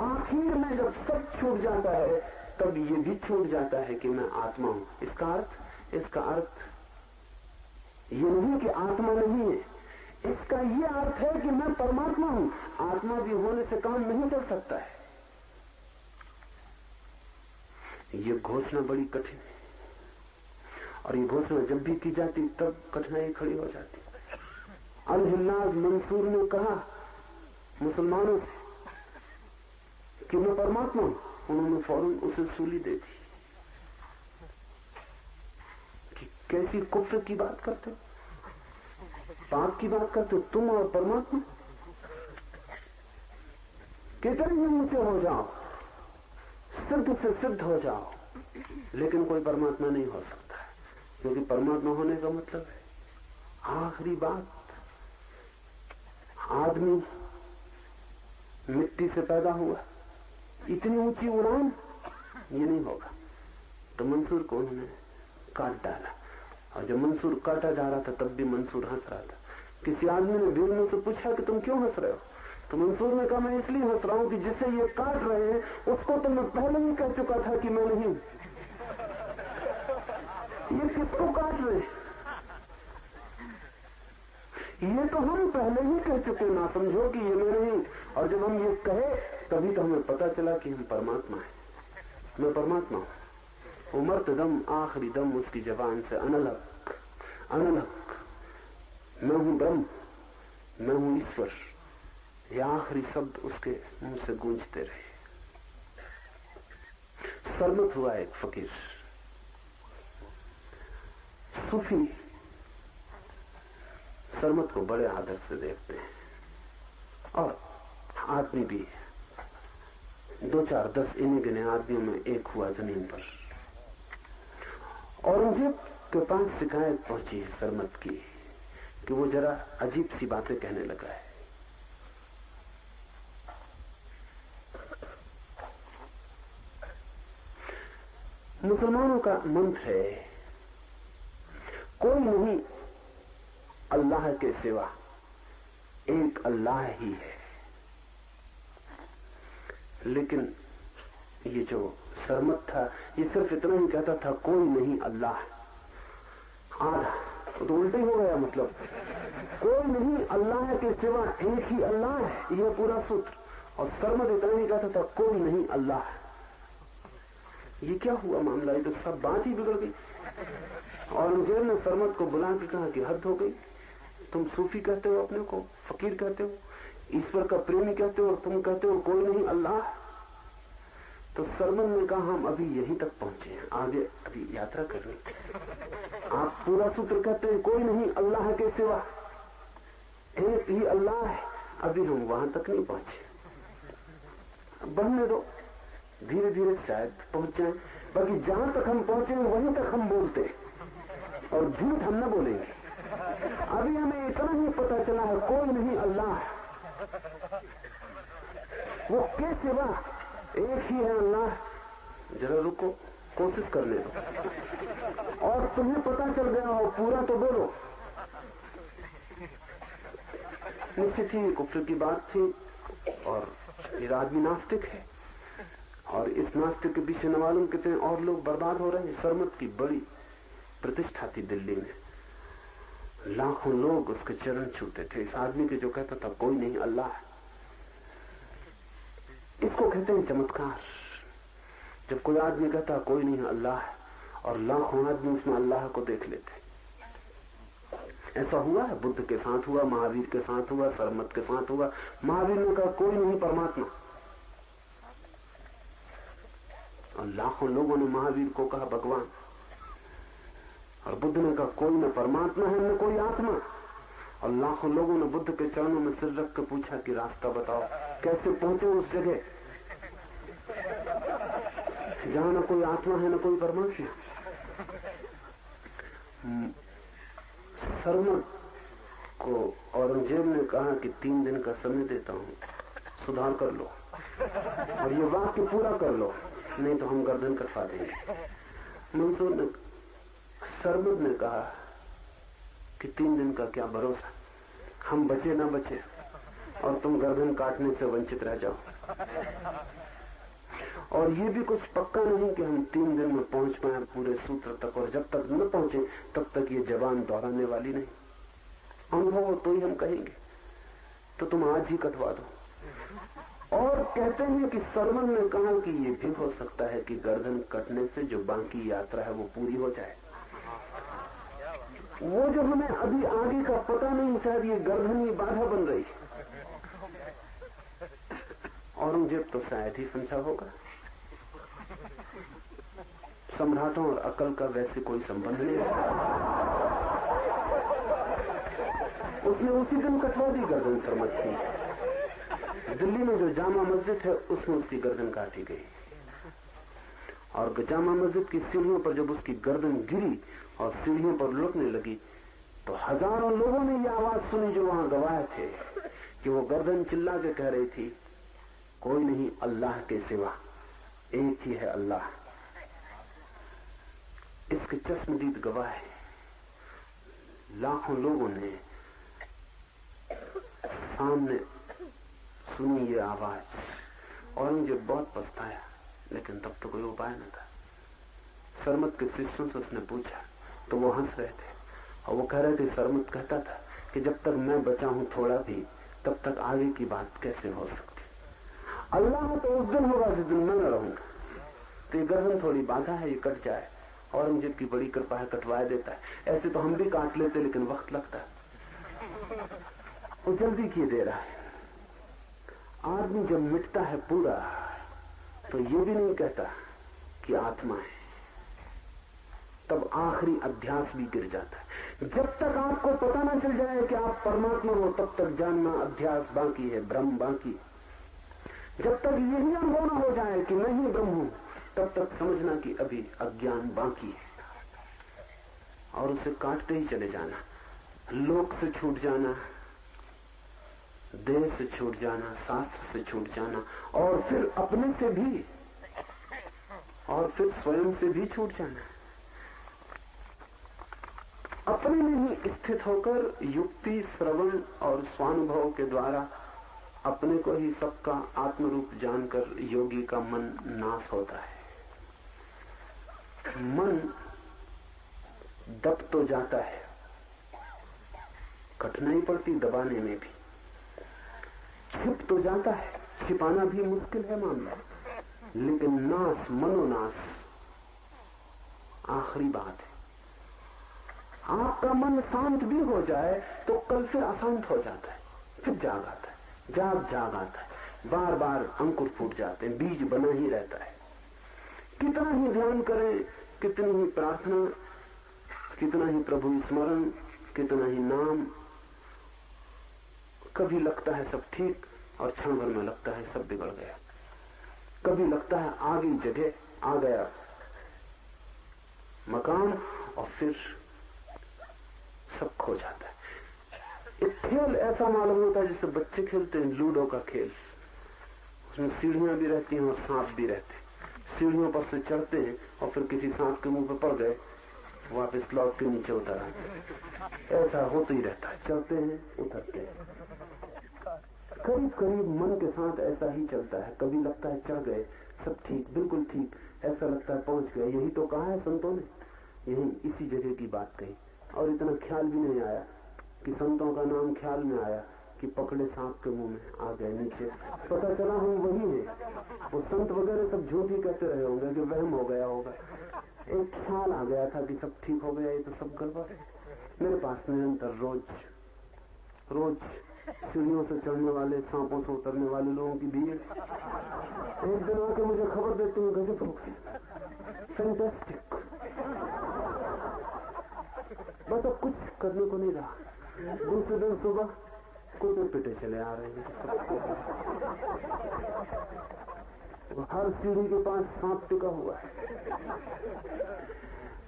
आखिर में जब सब छूट जाता है तब ये भी छूट जाता है कि मैं आत्मा हूं। इसका अर्थ ये नहीं कि आत्मा नहीं है, इसका ये अर्थ है कि मैं परमात्मा हूं। आत्मा भी होने से काम नहीं चल सकता है। ये घोषणा बड़ी कठिन है और ये घोषणा जब भी की जाती तब कठिनाई खड़ी हो जाती। अल-हिल्लाज मंसूर ने कहा मुसलमानों से कि मैं परमात्मा हूं, उन्होंने फौरन उसे सूली दे दी कि कैसी कुफ्र की बात करते हो, पाप की बात करते हो तुम और परमात्मा। कितने ही ऊंचे हो जाओ, सिद्ध से सिद्ध हो जाओ, लेकिन कोई परमात्मा नहीं हो सकता, क्योंकि परमात्मा होने का मतलब है आखिरी बात। आदमी मिट्टी से पैदा हुआ, इतनी ऊंची उड़ान ये नहीं होगा। तो मंसूर को उन्होंने काट डाला और जब मंसूर काटा जा रहा था तब भी मंसूर हंस रहा था। किसी आदमी ने भीड़ में से पूछा कि तुम क्यों हंस रहे हो? तो मंसूर ने कहा मैं इसलिए हंस रहा हूं कि जिसे ये काट रहे हैं उसको तो मैं पहले ही कह चुका था कि मैं नहीं हूं। ये किसको काट रहे हैं? ये तो हम पहले ही कह चुके, ना समझो कि ये मैं नहीं। और जब हम ये कहे तभी तो हमें पता चला कि हम परमात्मा हैं। मैं परमात्मा हूं। उमरत दम आखिरी दम उसकी जबान से अनलक अनलक, मैं हूं ब्रह्म, मैं हूं ईश्वर, ये आखिरी शब्द उसके मुंह से गूंजते रहे। सरमत हुआ एक फकीर, सूफी सरमत को बड़े आदर से देखते हैं और आदमी भी 2-4-10 इन्हीं गिने आदमियों में एक हुआ जमीन पर। औरंगजेब के पास शिकायत पहुंची है सरमत की कि वो जरा अजीब सी बातें कहने लगा है। मुसलमानों का मंत्र है कोई नहीं अल्लाह के सिवा, एक अल्लाह ही है। लेकिन ये जो सरमत था, ये सिर्फ इतना ही कहता था कोई नहीं अल्लाह। आधा तो उल्टे हो गया, मतलब कोई नहीं अल्लाह के सिवा एक ही अल्लाह है, यह पूरा सूत्र। और सरमत इतना ही कहता था कोई नहीं अल्लाह। ये क्या हुआ मामला, ये तो सब बात ही बिगड़ गई। औरंगजेब ने सरमत को बुला के कहा कि हद हो गई, तुम सूफी कहते हो अपने को, फकीर कहते हो, ईश्वर का प्रेमी कहते हो, और तुम कहते हो कोई नहीं अल्लाह। तो सरमत ने कहा हम अभी यहीं तक पहुंचे हैं, आगे अभी यात्रा करनी। आप पूरा सूत्र कहते हैं कोई नहीं अल्लाह के सिवा एक ही अल्लाह है, अभी हम वहां तक नहीं पहुंचे, बढ़ने दो, धीरे धीरे शायद पहुंच जाए। बाकी जहां तक हम पहुंचे वहीं तक हम बोलते और झूठ हम न बोलेंगे। अभी हमें इतना ही पता चला है कोई नहीं अल्लाह, वो के सिवा एक ही है अल्लाह। जरा रुको, कोशिश करने दो, और तुम्हें पता चल गया हो पूरा तो बोलो। निश्चित ही कुफ्र की बात थी, और ये आदमी नास्तिक है, और इस नास्तिक के पीछे न मालूम कितने और लोग बर्बाद हो रहे हैं। सरमत की बड़ी प्रतिष्ठा थी दिल्ली में, लाखों लोग उसके चरण छूते थे इस आदमी के जो कहता था कोई नहीं अल्लाह। इसको कहते हैं चमत्कार, जब कोई आदमी कहता कोई नहीं अल्लाह और लाखों आदमी उसमें अल्लाह को देख लेते। ऐसा हुआ है, बुद्ध के साथ हुआ, महावीर के साथ हुआ, सरमत के साथ हुआ। महावीर ने कहा कोई नहीं परमात्मा, और लाखों लोगों ने महावीर को कहा भगवान, और बुद्ध ने कहा कोई न परमात्मा है न कोई आत्मा, और लाखों लोगों ने बुद्ध के चरणों में सिर रख कर पूछा कि रास्ता बताओ, कैसे पहुंचे उस जगह जहां न कोई आत्मा है न कोई परमात्मा। सरमत को औरंगजेब ने कहा कि 3 दिन का समय देता हूं, सुधार कर लो और ये वाक्य पूरा कर लो, नहीं तो हम गर्दन कटवा देंगे। मंसूर ने, सरमत ने कहा कि 3 दिन का क्या भरोसा, हम बचे ना बचे और तुम गर्दन काटने से वंचित रह जाओ। और ये भी कुछ पक्का नहीं कि हम 3 दिन में पहुंच पाए पूरे सूत्र तक, और जब तक न पहुंचे तब तक ये जबान दोहराने वाली नहीं। अनुभव तो ही हम कहेंगे, तो तुम आज ही कटवा दो। और कहते हैं कि सरमन ने कहा कि ये भी हो सकता है कि गर्दन कटने से जो बाकी यात्रा है वो पूरी हो जाए। वो जो हमें अभी आगे का पता नहीं, शायद ये गर्दन ही बाधा बन रही। औरंगजेब तो शायद ही समझा होगा, सम्राटों और अकल का वैसे कोई संबंध नहीं है। उसने उसी दिन कटवा दी गर्दन सरमत की। दिल्ली में जो जामा मस्जिद है उसमें उसकी गर्दन काटी गई, और जामा मस्जिद की सीढ़ियों पर जब उसकी गर्दन गिरी और सीढ़ियों पर लुटने लगी तो हजारों लोगों ने ये आवाज सुनी जो वहां गवाह थे कि वो गर्दन चिल्ला के कह रही थी कोई नहीं अल्लाह के सिवा, एक ही है अल्लाह। इसके चश्मदीद गवाह है। लाखों लोगों ने सामने सुनी ये आवाज। औरंगजेब बहुत पछताया, लेकिन तब तो कोई उपाय न था। सरमत के शिष्यों से उसने पूछा तो वो हंस रहे थे, और वो कह रहे थे, सरमत कहता था कि जब तक मैं बचा हूं थोड़ा भी, तब तक आगे की बात कैसे हो सकती। अल्लाह तो उस दिन होगा जिस दिन मैं न रहूंगा। तो ये गर्दन थोड़ी बाधा है, ये कट जाए। औरंगजेब की बड़ी कृपा है, कटवा देता है। ऐसे तो हम भी काट लेते, लेकिन वक्त लगता है, वो जल्दी किए दे रहा है। आदमी जब मिटता है पूरा तो ये भी नहीं कहता कि आत्मा है, तब आखिरी अध्यास भी गिर जाता है। जब तक आपको पता ना चल जाए कि आप परमात्मा हो, तब तक जानना अध्यास बाकी है, ब्रह्म बाकी है। जब तक यही अनुभव न हो जाए कि मैं ही ब्रह्म हूं, तब तक समझना कि अभी अज्ञान बाकी है, और उसे काटते ही चले जाना। लोक से छूट जाना, देह से छूट जाना, शास्त्र से छूट जाना, और फिर अपने से भी, और फिर स्वयं से भी छूट जाना। अपने में ही स्थित होकर युक्ति, श्रवण और स्वानुभव के द्वारा अपने को ही सबका आत्मरूप जानकर योगी का मन नाश होता है। मन दब तो जाता है, कठिनाई पड़ती दबाने में भी, छिप तो जाता है, छिपाना भी मुश्किल है मामला, लेकिन नाश, मनोनाश आखिरी बात है। आपका मन शांत भी हो जाए तो कल फिर अशांत हो जाता है, फिर जाग आता है, जाग आता है, बार बार अंकुर फूट जाते हैं, बीज बना ही रहता है। कितना ही ध्यान करें, कितनी ही प्रार्थना, कितना ही प्रभु स्मरण, कितना ही नाम, कभी लगता है सब ठीक और क्षण भर में लगता है सब बिगड़ गया। कभी लगता है आ गई जगह, आ गया मकान, और फिर सब खो जाता है। एक खेल ऐसा मालूम होता है जैसे बच्चे खेलते हैं लूडो का खेल, उसमें सीढ़ियां भी रहती हैं और सांप भी रहते हैं। सीढ़ियों पर से चढ़ते हैं और फिर किसी सांप के मुंह पर पड़ गए, वापस लौट के नीचे उतर आते। ऐसा होता ही रहता है, चलते हैं उतरते हैं। करीब करीब मन के साथ ऐसा ही चलता है। कभी लगता है चढ़ गए, सब ठीक, बिल्कुल ठीक, ऐसा लगता है पहुंच गए। यही तो कहा है संतों ने, यही इसी जगह की बात कही। और इतना ख्याल भी नहीं आया कि संतों का नाम ख्याल में आया कि पकड़े सांप के मुंह में आ गए नीचे, पता चला हम वही है। वो संत वगैरह सब झूठ ही कहते रहे होंगे कि वहम हो गया होगा। एक ख्याल आ गया था कि सब ठीक हो गया, ये तो सब गड़बड़ है। मेरे पास निरंतर रोज सीढ़ियों से चढ़ने वाले, सांपों से उतरने वाले लोगों की भीड़। एक दिन आके मुझे खबर देते हैं, गजब हो गई, फैंटास्टिक, बस अब कुछ करने को नहीं रहा। दूसरे दिन सुबह कुत्ते पिटे चले आ रहे हैं, हर सीढ़ी के पास सांप टिका हुआ है।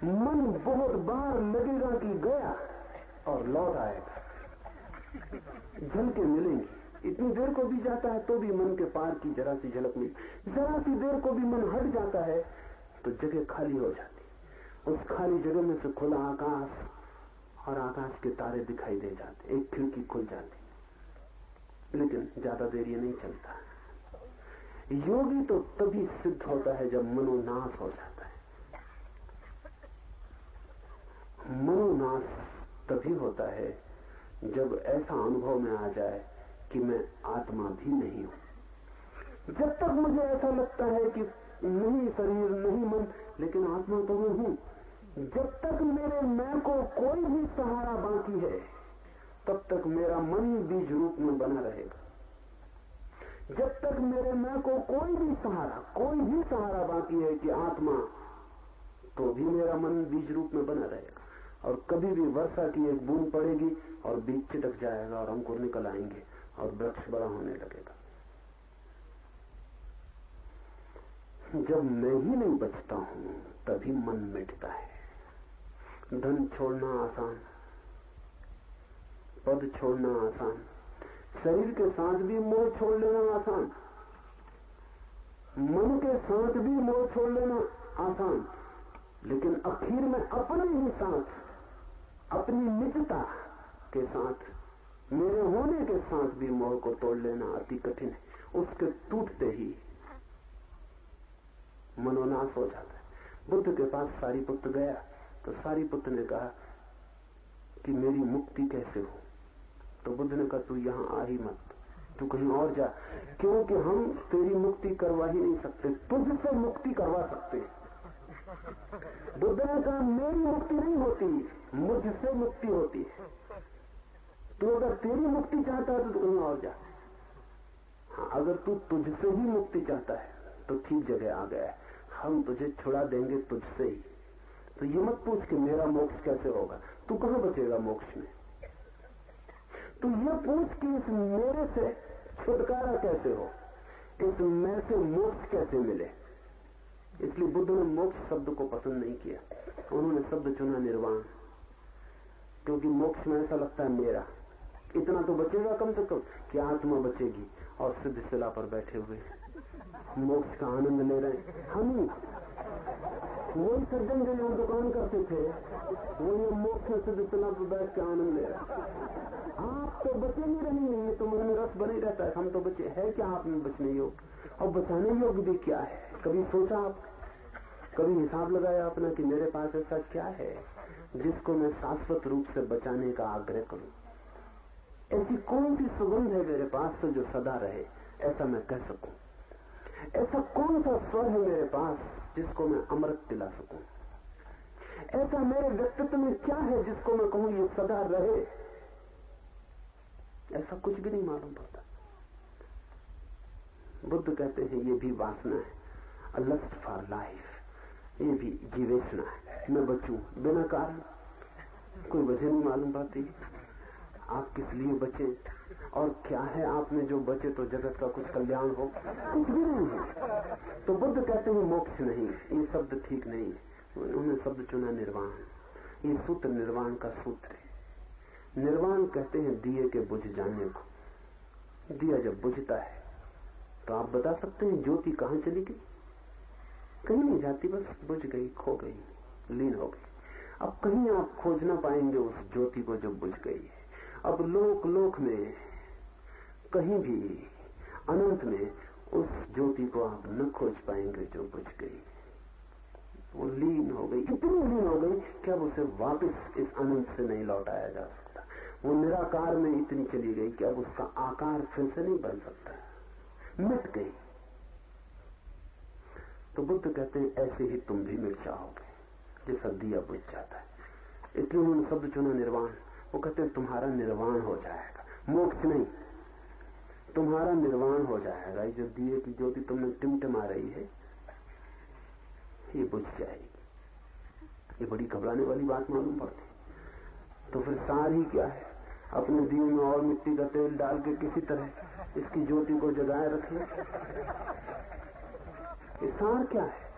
मन बहुत बार लगेगा कि गया और लौट आएगा, झलके मिलेंगी। इतनी देर को भी जाता है तो भी मन के पार की जरा सी झलक मिली, जरा सी देर को भी मन हट जाता है तो जगह खाली हो जाती। उस खाली जगह में से खुला आकाश और आकाश के तारे दिखाई दे जाते, एक खिड़की खुल जाती। लेकिन ज्यादा देर ये नहीं चलता। योगी तो तभी सिद्ध होता है जब मनोनाश हो जाता है। मनोनाश तभी होता है जब ऐसा अनुभव में आ जाए कि मैं आत्मा भी नहीं हूं। जब तक मुझे ऐसा लगता है कि नहीं शरीर, नहीं मन, लेकिन आत्मा तो मैं हूं, जब तक मेरे मैं को कोई भी सहारा बाकी है, तब तक मेरा मन बीज रूप में बना रहेगा। जब तक मेरे मैं को कोई भी सहारा बाकी है कि आत्मा, तो भी मेरा मन बीज रूप में बना रहेगा। और कभी भी वर्षा की एक बूंद पड़ेगी और बीज चिटक जाएगा और अंकुर निकल आएंगे और वृक्ष बड़ा होने लगेगा। जब मैं ही नहीं बचता हूं तभी मन मिटता है। धन छोड़ना आसान, पद छोड़ना आसान, शरीर के साथ भी मोह छोड़ लेना आसान, मन के साथ भी मोह छोड़ लेना आसान, लेकिन आखिर में अपने ही साथ, अपनी निजता के साथ, मेरे होने के साथ भी मोह को तोड़ लेना अति कठिन है। उसके टूटते ही मनोनाश हो जाता है। बुद्ध के पास सारीपुत्र गया तो सारीपुत्र ने कहा कि मेरी मुक्ति कैसे हो? तो बुद्ध ने कहा तू यहां आ ही मत, तू कहीं और जा, क्योंकि हम तेरी मुक्ति करवा ही नहीं सकते, तुझसे मुक्ति करवा सकते। बुद्ध ने कहा मेरी मुक्ति नहीं होती, मुझसे मुक्ति होती है। तू अगर तेरी मुक्ति चाहता है तो तू कहीं और जा। हाँ, अगर तू तुझसे ही मुक्ति चाहता है तो ठीक जगह आ गया है, हम तुझे छुड़ा देंगे तुझसे ही। तो ये मत पूछ कि मेरा मोक्ष कैसे होगा, तू कहां बचेगा मोक्ष में। तू ये पूछ कि इस मेरे से छुटकारा कैसे हो, इस मैं से मोक्ष कैसे मिले। इसलिए बुद्ध ने मोक्ष शब्द को पसंद नहीं किया, उन्होंने शब्द चुना निर्वाण, क्योंकि मोक्ष में ऐसा लगता है मेरा, इतना तो बचेगा कम से कम कि आत्मा बचेगी। और सिद्ध शिला पर बैठे हुए मोक्ष का आनंद ले रहे हैं हम ही। वही सज्जन जो यहाँ दुकान करते थे वही मोक्ष में सिद्ध शिला पर बैठ के आनंद ले रहे हैं। आप तो बचे नहीं रहेंगे, तो मन में रस बने रहता है, हम तो बचे है क्या आप में बचने योग्य, और बचाने योग्य भी क्या है? कभी सोचा आप? कभी हिसाब लगाया अपना कि मेरे पास ऐसा क्या है जिसको मैं शाश्वत रूप से बचाने का आग्रह करूं? ऐसी कौन सी सुगंध है मेरे पास तो जो सदा रहे, ऐसा मैं कह सकूं? ऐसा कौन सा स्वर है मेरे पास जिसको मैं अमृत पिला सकूं? ऐसा मेरे व्यक्तित्व में क्या है जिसको मैं कहूं ये सदा रहे? ऐसा कुछ भी नहीं मालूम पड़ता। बुद्ध कहते हैं ये भी वासना है, अ लस्ट फॉर लाइफ, ये भी जीवेशना है, मैं बचूं बिना कारण। कोई वजह नहीं मालूम पड़ती आप किस लिए बचे और क्या है आप में जो बचे तो जगत का कुछ कल्याण हो, कुछ भी नहीं है। तो बुद्ध कहते हैं मोक्ष नहीं, ये शब्द ठीक नहीं। उन्होंने शब्द चुना निर्वाण। ये सूत्र निर्वाण का सूत्र है। निर्वाण कहते हैं दिए के बुझ जाने को। दिया जब बुझता है तो आप बता सकते हैं ज्योति कहां चली गई? कहीं नहीं जाती, बस बुझ गई, खो गई, लीन हो गई। अब कहीं आप खोज ना पाएंगे उस ज्योति को जो बुझ गई है। अब लोक में कहीं भी अनंत में उस ज्योति को आप न खोज पाएंगे जो बुझ गई। वो लीन हो गई, इतनी लीन हो गई कि अब उसे वापस इस अनंत से नहीं लौटाया जा सकता। वो निराकार में इतनी चली गई कि अब उसका आकार फिर से नहीं बन सकता, मिट गई। तो बुद्ध कहते हैं ऐसे ही तुम भी मिट जाओगे जैसा दिया बुझ जाता है। इसलिए उन्होंने शब्द चुना निर्वाण। वो कहते हैं तुम्हारा निर्वाण हो जाएगा, मोक्ष नहीं, तुम्हारा निर्वाण हो जाएगा। ये जो दिए की ज्योति तुमने टिमटिमा रही है ये बुझ जाएगी। ये बड़ी घबराने वाली बात मालूम पड़ती। तो फिर सार ही क्या है? अपने दिए में और मिट्टी का तेल डाल के किसी तरह इसकी ज्योति को जगाए रखे। ये सार क्या है?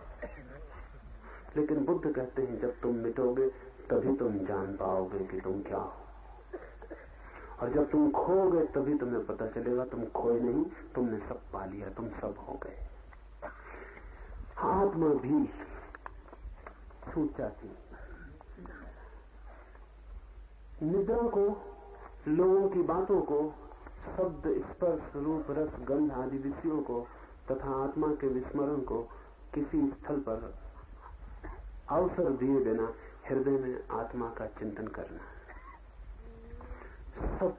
लेकिन बुद्ध कहते हैं जब तुम मिटोगे तभी तुम जान पाओगे कि तुम क्या हो, और जब तुम खोगे तभी तुम्हें पता चलेगा तुम खोए नहीं, तुमने सब पा लिया, तुम सब हो गए। आत्मा भी छूट जाती। निद्रा को, लोगों की बातों को, शब्द, स्पर्श, रूप, रस, गंध आदि विषयों को तथा आत्मा के विस्मरण को किसी स्थल पर अवसर दिए बिना हृदय में आत्मा का चिंतन करना, सब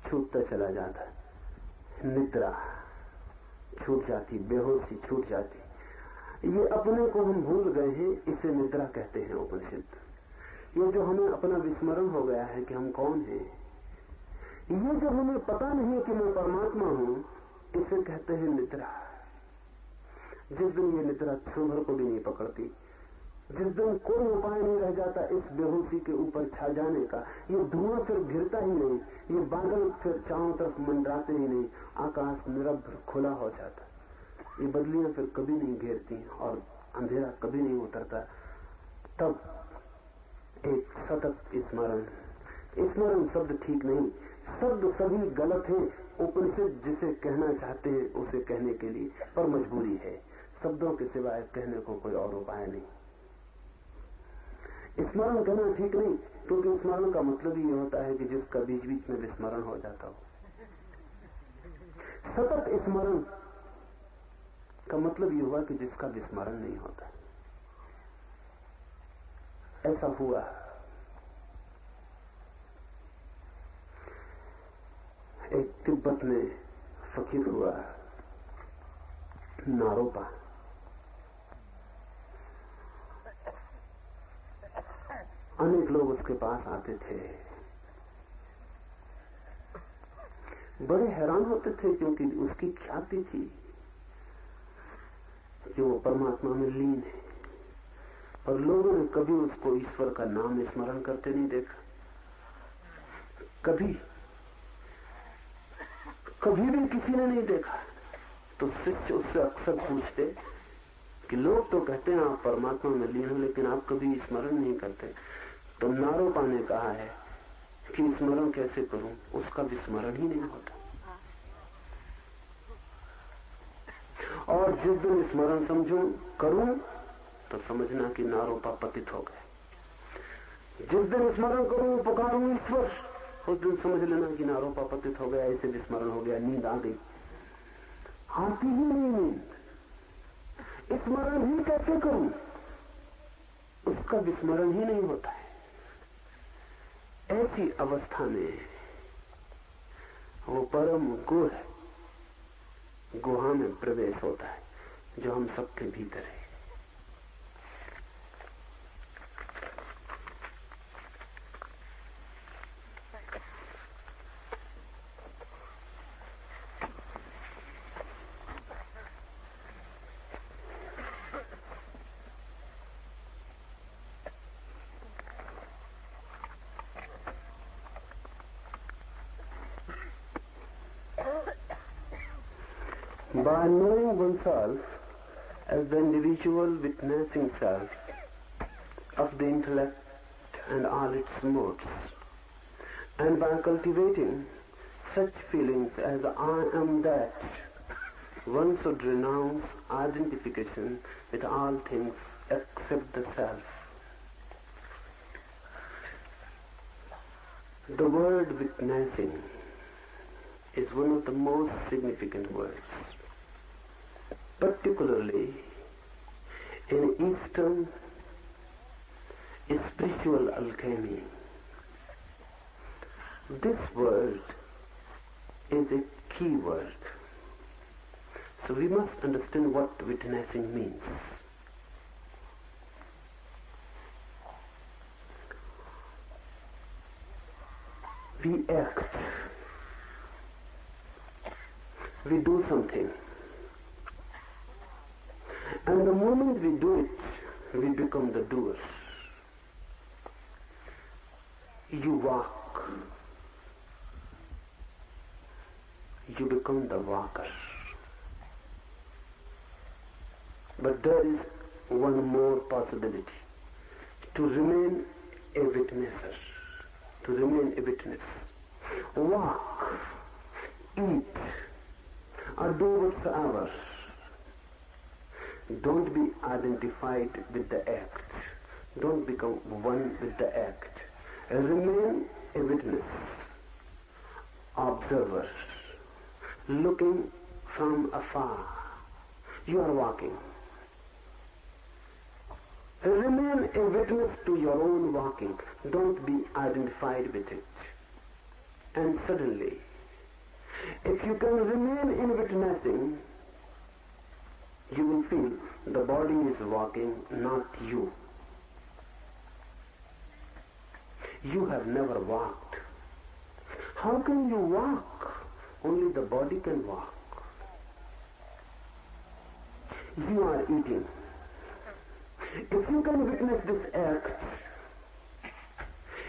छूटता चला जाता है। निद्रा छूट जाती, बेहोशी छूट जाती। ये अपने को हम भूल गए हैं, इसे निद्रा कहते हैं उपनिषद। ये जो हमें अपना विस्मरण हो गया है कि हम कौन हैं, ये जो हमें पता नहीं कि मैं परमात्मा हूं, इसे कहते हैं निद्रा। जिस दिन ये निद्रा क्षण भर को भी नहीं पकड़ती, जिस दिन कोई उपाय नहीं रह जाता इस बेहोशी के ऊपर छा जाने का, ये धुआं फिर घिरता ही नहीं, ये बादल फिर चारों तरफ मंडराते ही नहीं, आकाश निरभ्र खुला हो जाता, ये बदलियां फिर कभी नहीं घेरती और अंधेरा कभी नहीं उतरता। तब एक सतत स्मरण, स्मरण शब्द ठीक नहीं, शब्द सभी गलत हैं। उपनिषद जिसे कहना चाहते हैं उसे कहने के लिए, पर मजबूरी है, शब्दों के सिवाय कहने को कोई और उपाय नहीं। स्मरण कहना ठीक नहीं, क्योंकि स्मरण का मतलब ये होता है कि जिसका बीच बीच में विस्मरण हो जाता हो। सतत स्मरण का मतलब ये हुआ कि जिसका विस्मरण नहीं होता। ऐसा हुआ। एक तिब्बत में फकीर हुआ नारोपा। अनेक लोग उसके पास आते थे, बड़े हैरान होते थे क्योंकि उसकी ख्याति थी कि वो परमात्मा में लीन है, पर लोगों ने कभी उसको ईश्वर का नाम स्मरण करते नहीं देखा। कभी भी किसी ने नहीं देखा। तो शिष्य उससे अक्सर पूछते कि लोग तो कहते हैं आप परमात्मा में लीन हो, लेकिन आप कभी स्मरण नहीं करते। तो नारोपा ने कहा है कि स्मरण कैसे करूं, उसका विस्मरण ही नहीं होता। और जिस दिन स्मरण समझूं करूं तो समझना कि नारोपा पतित हो गए। जिस दिन स्मरण करूं पुकारूं ईश्वर, उस दिन समझ लेना कि नारोपा पतित हो गया, ऐसे विस्मरण हो गया, नींद आ गई। आती ही नहीं नींद, स्मरण ही कैसे करूं? उसका विस्मरण ही नहीं होता है। ऐसी अवस्था में वो परम गुहा में प्रवेश होता है जो हम सबके भीतर है। By knowing oneself as the individual witnessing self of the intellect and all its modes, and by cultivating such feelings as I am that, one should renounce identification with all things except the self. The word witnessing is one of the most significant words, particularly in Eastern spiritual alchemy. This word is a key word. So we must understand what witnessing means. We act. We do something. And the moment we do it, we become the doers. You walk. You become the walker. But there is one more possibility. To remain a witnesser. To remain a witness. Walk. Eat. Or do whatsoever. Don't be identified with the act. Don't become one with the act. Remain a witness, observer, looking from afar. You are walking. Remain a witness to your own walking. Don't be identified with it. And suddenly, if you can remain in witnessing, you will feel the body is walking, not you. You have never walked. How can you walk? Only the body can walk. You are eating. If you can witness this act,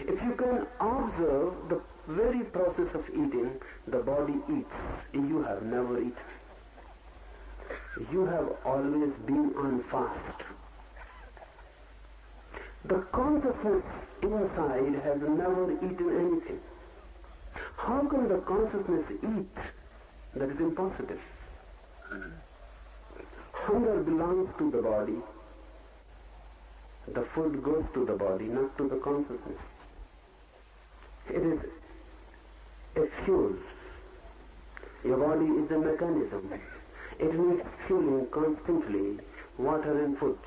if you can observe the very process of eating, the body eats. You have never eaten. You have always been on fast. The consciousness inside has never eaten anything. How can the consciousness eat? That is impossible. Hunger belongs to the body. The food goes to the body, not to the consciousness. It is a fuel. Your body is a mechanism. It needs fueling constantly, water and food.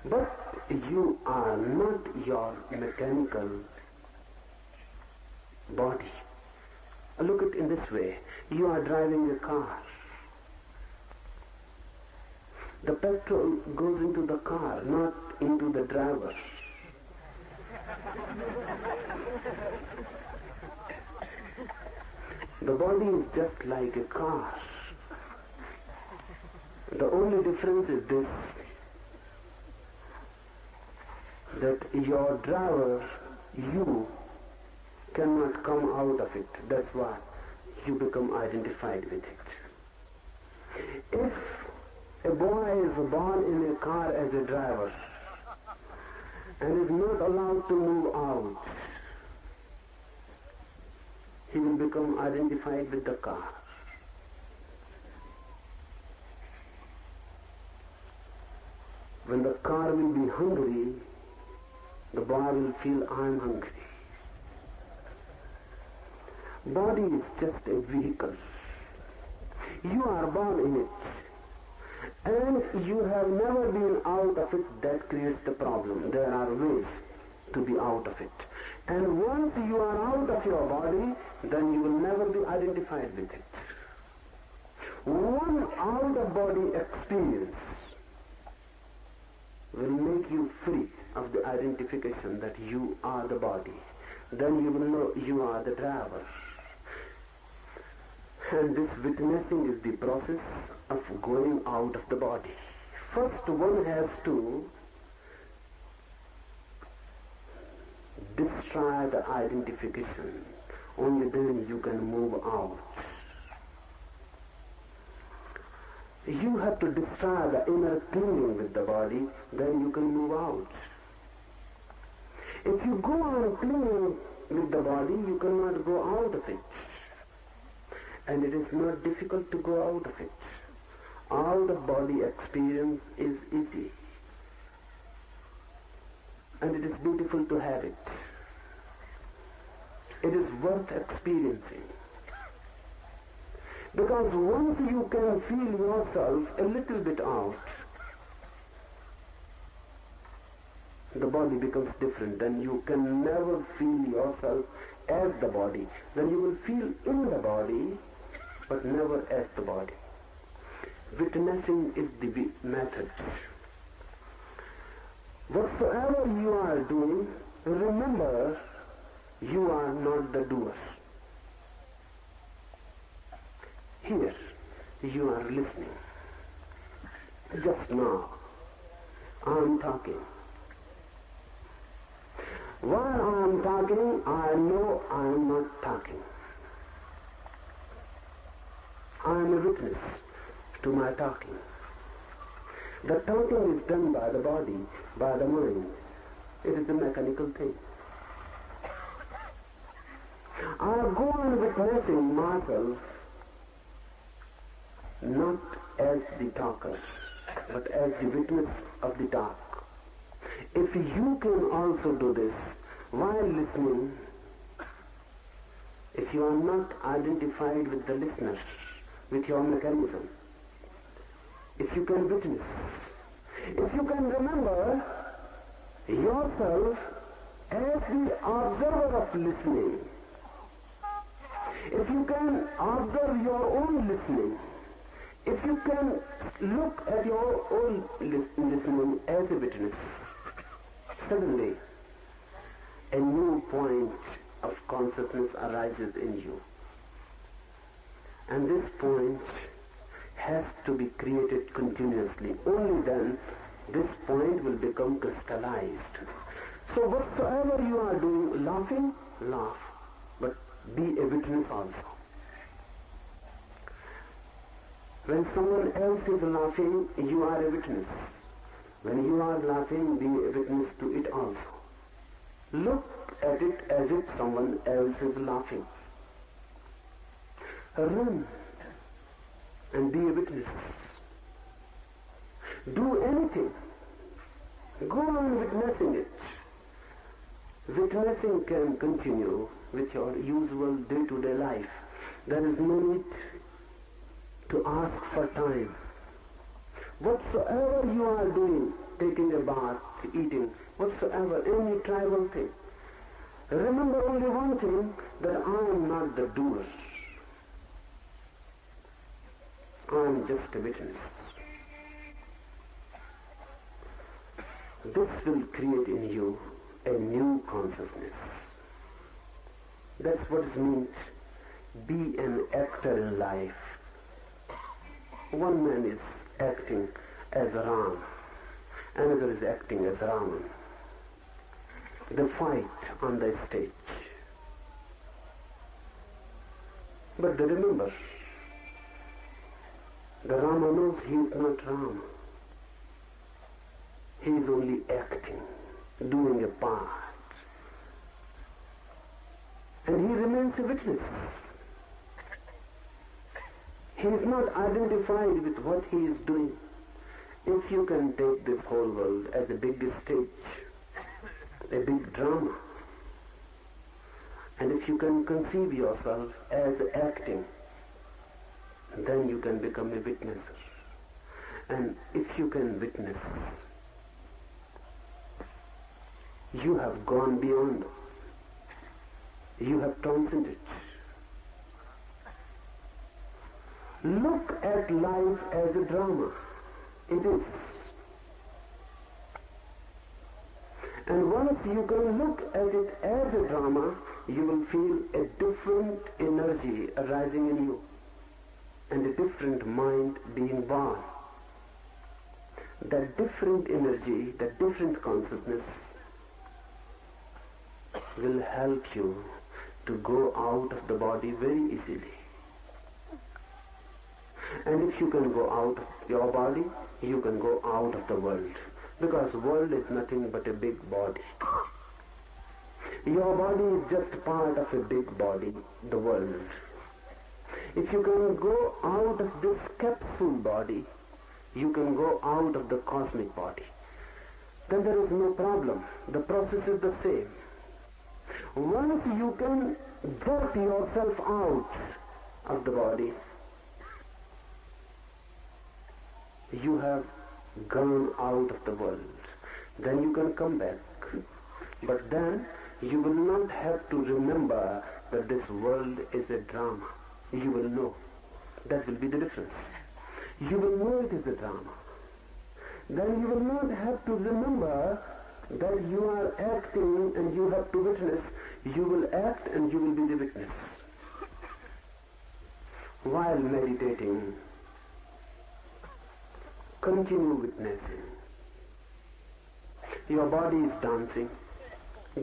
But you are not your mechanical body. Look at it in this way. You are driving a car. The petrol goes into the car, not into the driver. The body is just like a car. The only difference is this, that your driver, you, cannot come out of it. That's why you become identified with it. If a boy is born in a car as a driver and is not allowed to move out, he will become identified with the car. When the car will be hungry, the boy will feel, I am hungry. Body is just a vehicle. You are born in it. and you have never been out of it, that creates the problem. There are ways to be out of it. And once you are out of your body, then you will never be identified with it. One out-of-body experience will make you free of the identification that you are the body. Then you will know you are the driver. And this witnessing is the process of going out of the body. First, one has to destroy the identification. Only then you can move out. You have to destroy the inner clinging with the body, then you can move out. If you go on clinging with the body, you cannot go out of it. And it is not difficult to go out of it. Out of body experience is easy. And it is beautiful to have it. It is worth experiencing. Because once you can feel yourself a little bit out, the body becomes different. Then you can never feel yourself as the body. Then you will feel in the body, but never as the body. Witnessing is the method. Whatsoever you are doing, remember you are not the doer. Here, you are listening. Just now, I am talking. While I am talking, I know I am not talking. I am a witness to my talking. The talking is done by the body, by the mind. It is a mechanical thing. I go on witnessing myself not as the talker, but as the witness of the talk. If you can also do this while listening, if you are not identified with the listener, with your mechanism, if you can witness, if you can remember yourself as the observer of listening, if you can observe your own listening, if you can look at your own listening as a witness, suddenly a new point of consciousness arises in you. And this point has to be created continuously. Only then this point will become crystallized. So whatsoever you are doing, laughing, laugh, but be a witness also. When someone else is laughing, you are a witness. When you are laughing, be a witness to it also. Look at it as if someone else is laughing. Run and be a witness. Do anything. Go on witnessing it. Witnessing can continue with your usual day-to-day life. There is no need to ask for time. Whatsoever you are doing, taking a bath, eating, whatsoever, any tribal thing, remember only one thing, that I am not the doer. I am just a witness. This will create in you a new consciousness. That's what it means, be an actor in life. One man is acting as Ram, another is acting as Raman. They fight on the stage. But they remember, the Rama knows he is not Ram. He is only acting, doing a part. And he remains a witness. He is not identified with what he is doing. If you can take this whole world as a big stage, a big drama, and if you can conceive yourself as acting, then you can become a witnesser. And if you can witness, you have gone beyond, you have transcended. Look at life as a drama. It is. And once you can look at it as a drama, you will feel a different energy arising in you and a different mind being born. That different energy, that different consciousness will help you to go out of the body very easily. And if you can go out of your body, you can go out of the world. Because the world is nothing but a big body. Your body is just part of a big body, the world. If you can go out of this capsule body, you can go out of the cosmic body. Then there is no problem. The process is the same. Once you can jerk yourself out of the body, you have gone out of the world. Then you can come back. But then you will not have to remember that this world is a drama. You will know. That will be the difference. You will know it is a drama. Then you will not have to remember that you are acting and you have to witness. You will act and you will be the witness. While meditating, continue witnessing. Your body is dancing.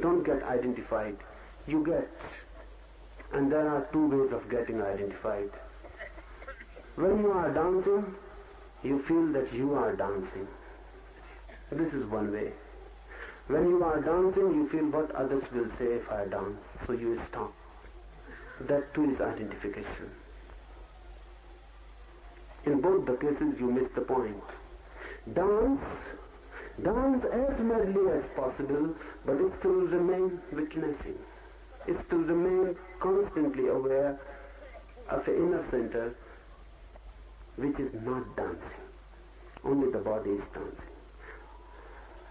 Don't get identified. You get. And there are two ways of getting identified. When you are dancing, you feel that you are dancing. This is one way. When you are dancing, you feel what others will say if I dance, so you stop. That too is identification. In both the cases, you miss the point. Dance as madly as possible, but it still remain witnessing. It still remain constantly aware of an inner center which is not dancing. Only the body is dancing.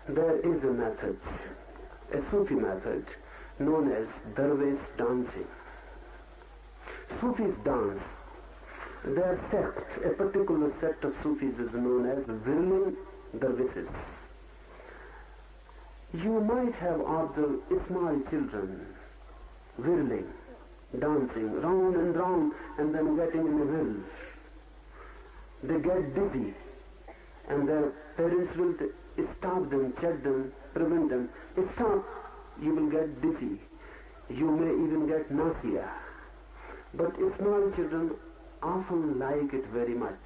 There is a method, a Sufi method, known as Darwish dancing. Sufis dance. Their sect, a particular sect of Sufis is known as whirling dervishes. You might have observed small children whirling, dancing round and round and then getting in a whirl. They get dizzy and their parents will stop them, check them, prevent them. Stop, you will get dizzy. You may even get nausea. But small children often like it very much.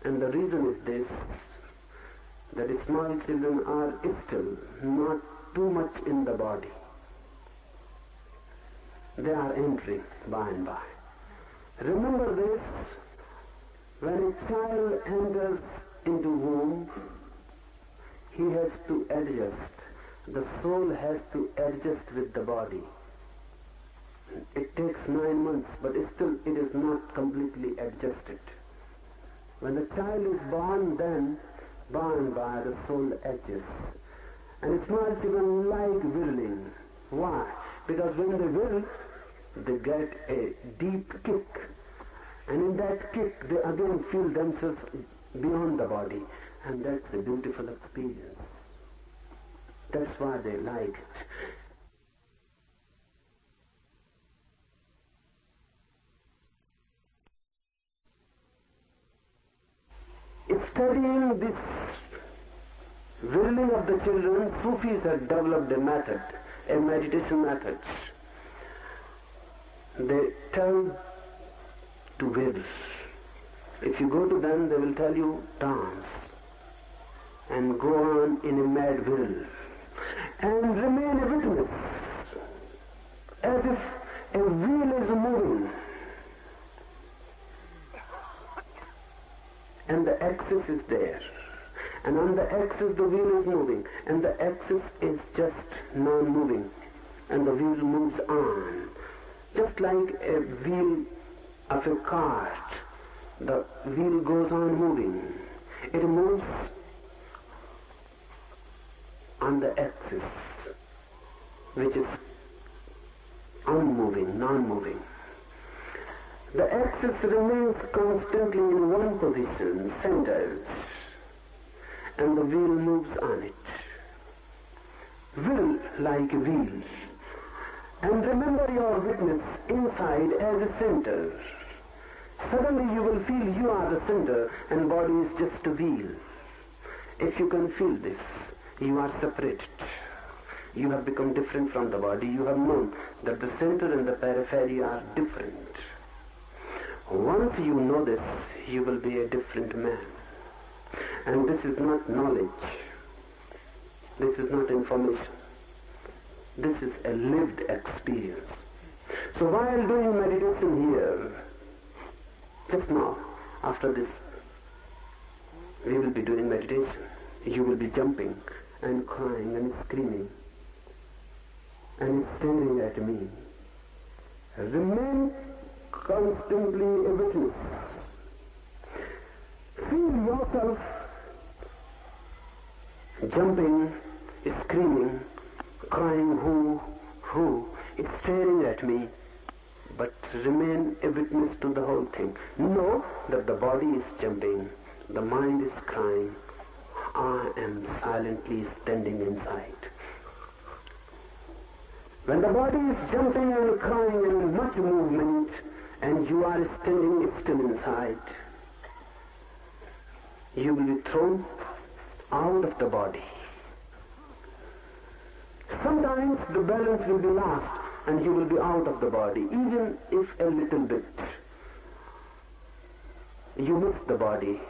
And the reason is this, that small children are still not too much in the body. They are entering by and by. Remember this, when a child enters into womb, he has to adjust. The soul has to adjust with the body. It takes 9 months, but still it is not completely adjusted. When the child is born, then by and by the soul adjusts. And small children like whirling. Why? Because when they whirl, they get a deep kick. And in that kick, they again feel themselves beyond the body. And that's a beautiful experience. That's why they like it. Studying this whirling of the children, Sufis have developed a method, a meditation method. They tell to whirl. If you go to them, they will tell you dance and go on in a mad whirl and remain a witness as if a wheel is moving. And the axis is there. And on the axis the wheel is moving. And the axis is just non-moving. And the wheel moves on. Just like a wheel of a cart. The wheel goes on moving. It moves on the axis, which is unmoving, non-moving. The axis remains constantly in one position, centered, and the wheel moves on it. Will like a wheel. And remember your witness inside as a center. Suddenly you will feel you are the center and body is just a wheel. If you can feel this, you are separated. You have become different from the body. You have known that the center and the periphery are different. Once you know this, you will be a different man. And this is not knowledge. This is not information. This is a lived experience. So while doing meditation here, just now, after this, we will be doing meditation. You will be jumping and crying and screaming and staring at me. Remain constantly a witness. Feel yourself jumping, screaming, crying, who, staring at me, but remain a witness to the whole thing. Know that the body is jumping, the mind is crying, I am silently standing inside. When the body is jumping and crying and much movement, and you are standing still inside, you will be thrown out of the body. Sometimes the balance will be lost and you will be out of the body, even if a little bit. You miss the body,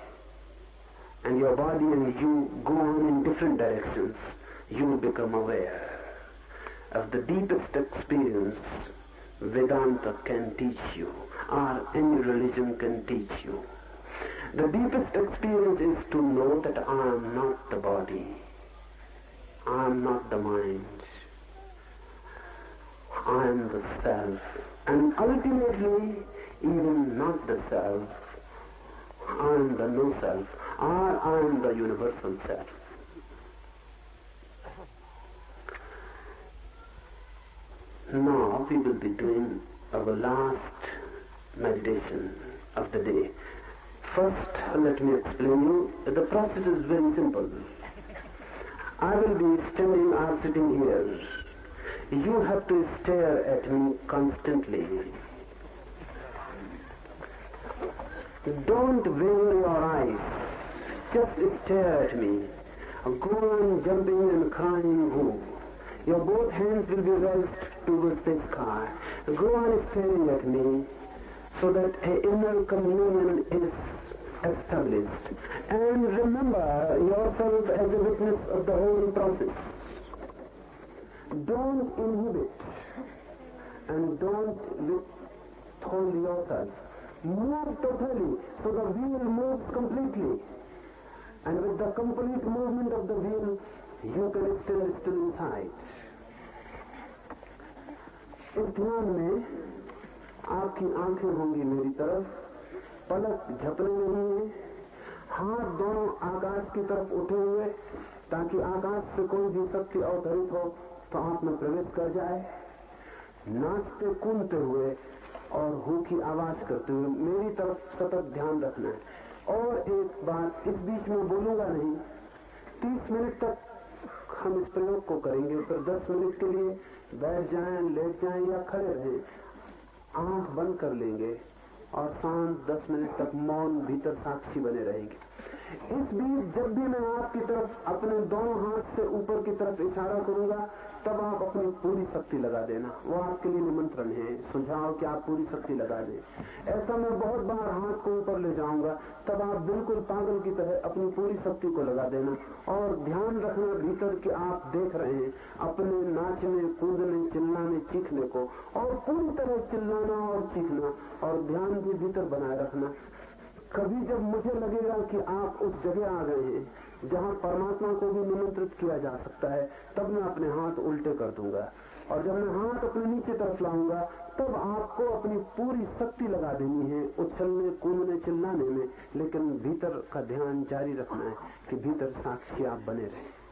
and your body and you go on in different directions. You will become aware of the deepest experience Vedanta can teach you, or any religion can teach you. The deepest experience is to know that I am not the body, I am not the mind, I am the self, and ultimately even not the self, I am the no self, or I am the universal self. Now we will be doing our last meditation of the day. First, let me explain you. The process is very simple. I will be standing or sitting here. You have to stare at me constantly. Don't waver your eyes. Just stare at me. Go on jumping and crying who. Your both hands will be raised towards the sky. Go on staring at me so that an inner communion is established. And remember yourself as a witness of the whole process. Don't inhibit and don't withhold yourself. Move totally so the wheel moves completely. And with the complete movement of the wheel, you can still inside. इस ध्यान में आपकी आंखें होंगी मेरी तरफ, पलक झपने नहीं है, हाथ दोनों आकाश की तरफ उठे हुए ताकि आकाश से कोई भी शक्ति अवतरित हो तो आप में प्रवेश कर जाए। नाचते कूदते हुए और हु की आवाज करते हुए मेरी तरफ सतत ध्यान रखना है। और एक बात, इस बीच में बोलूंगा नहीं। 30 मिनट तक हम इस प्रयोग को करेंगे, फिर 10 मिनट के लिए बैठ जाएं, लेट जाएं या खड़े रहें, आंख बंद कर लेंगे और शांत 10 मिनट तक मौन भीतर साक्षी बने रहेंगे। इस बीच जब भी मैं आपकी तरफ अपने दोनों हाथ से ऊपर की तरफ इशारा करूंगा, तब आप अपनी पूरी शक्ति लगा देना। वो आपके लिए निमंत्रण है, सुझाव कि आप पूरी शक्ति लगा दें। ऐसा मैं बहुत बार हाथ को ऊपर ले जाऊंगा, तब आप बिल्कुल पागल की तरह अपनी पूरी शक्ति को लगा देना और ध्यान रखना भीतर कि आप देख रहे हैं अपने नाचने, कूदने, चिल्लाने, चीखने को, और पूरी तरह चिल्लाना और चीखना, और ध्यान भी भीतर बनाए रखना। कभी जब मुझे लगेगा कि आप उस जगह आ गए हैं जहां परमात्मा को भी निमंत्रित किया जा सकता है, तब मैं अपने हाथ उल्टे कर दूंगा, और जब मैं हाथ अपने नीचे तरफ लाऊंगा तब आपको अपनी पूरी शक्ति लगा देनी है उछलने, कूदने, चिल्लाने में, लेकिन भीतर का ध्यान जारी रखना है कि भीतर साक्षी आप बने रहे।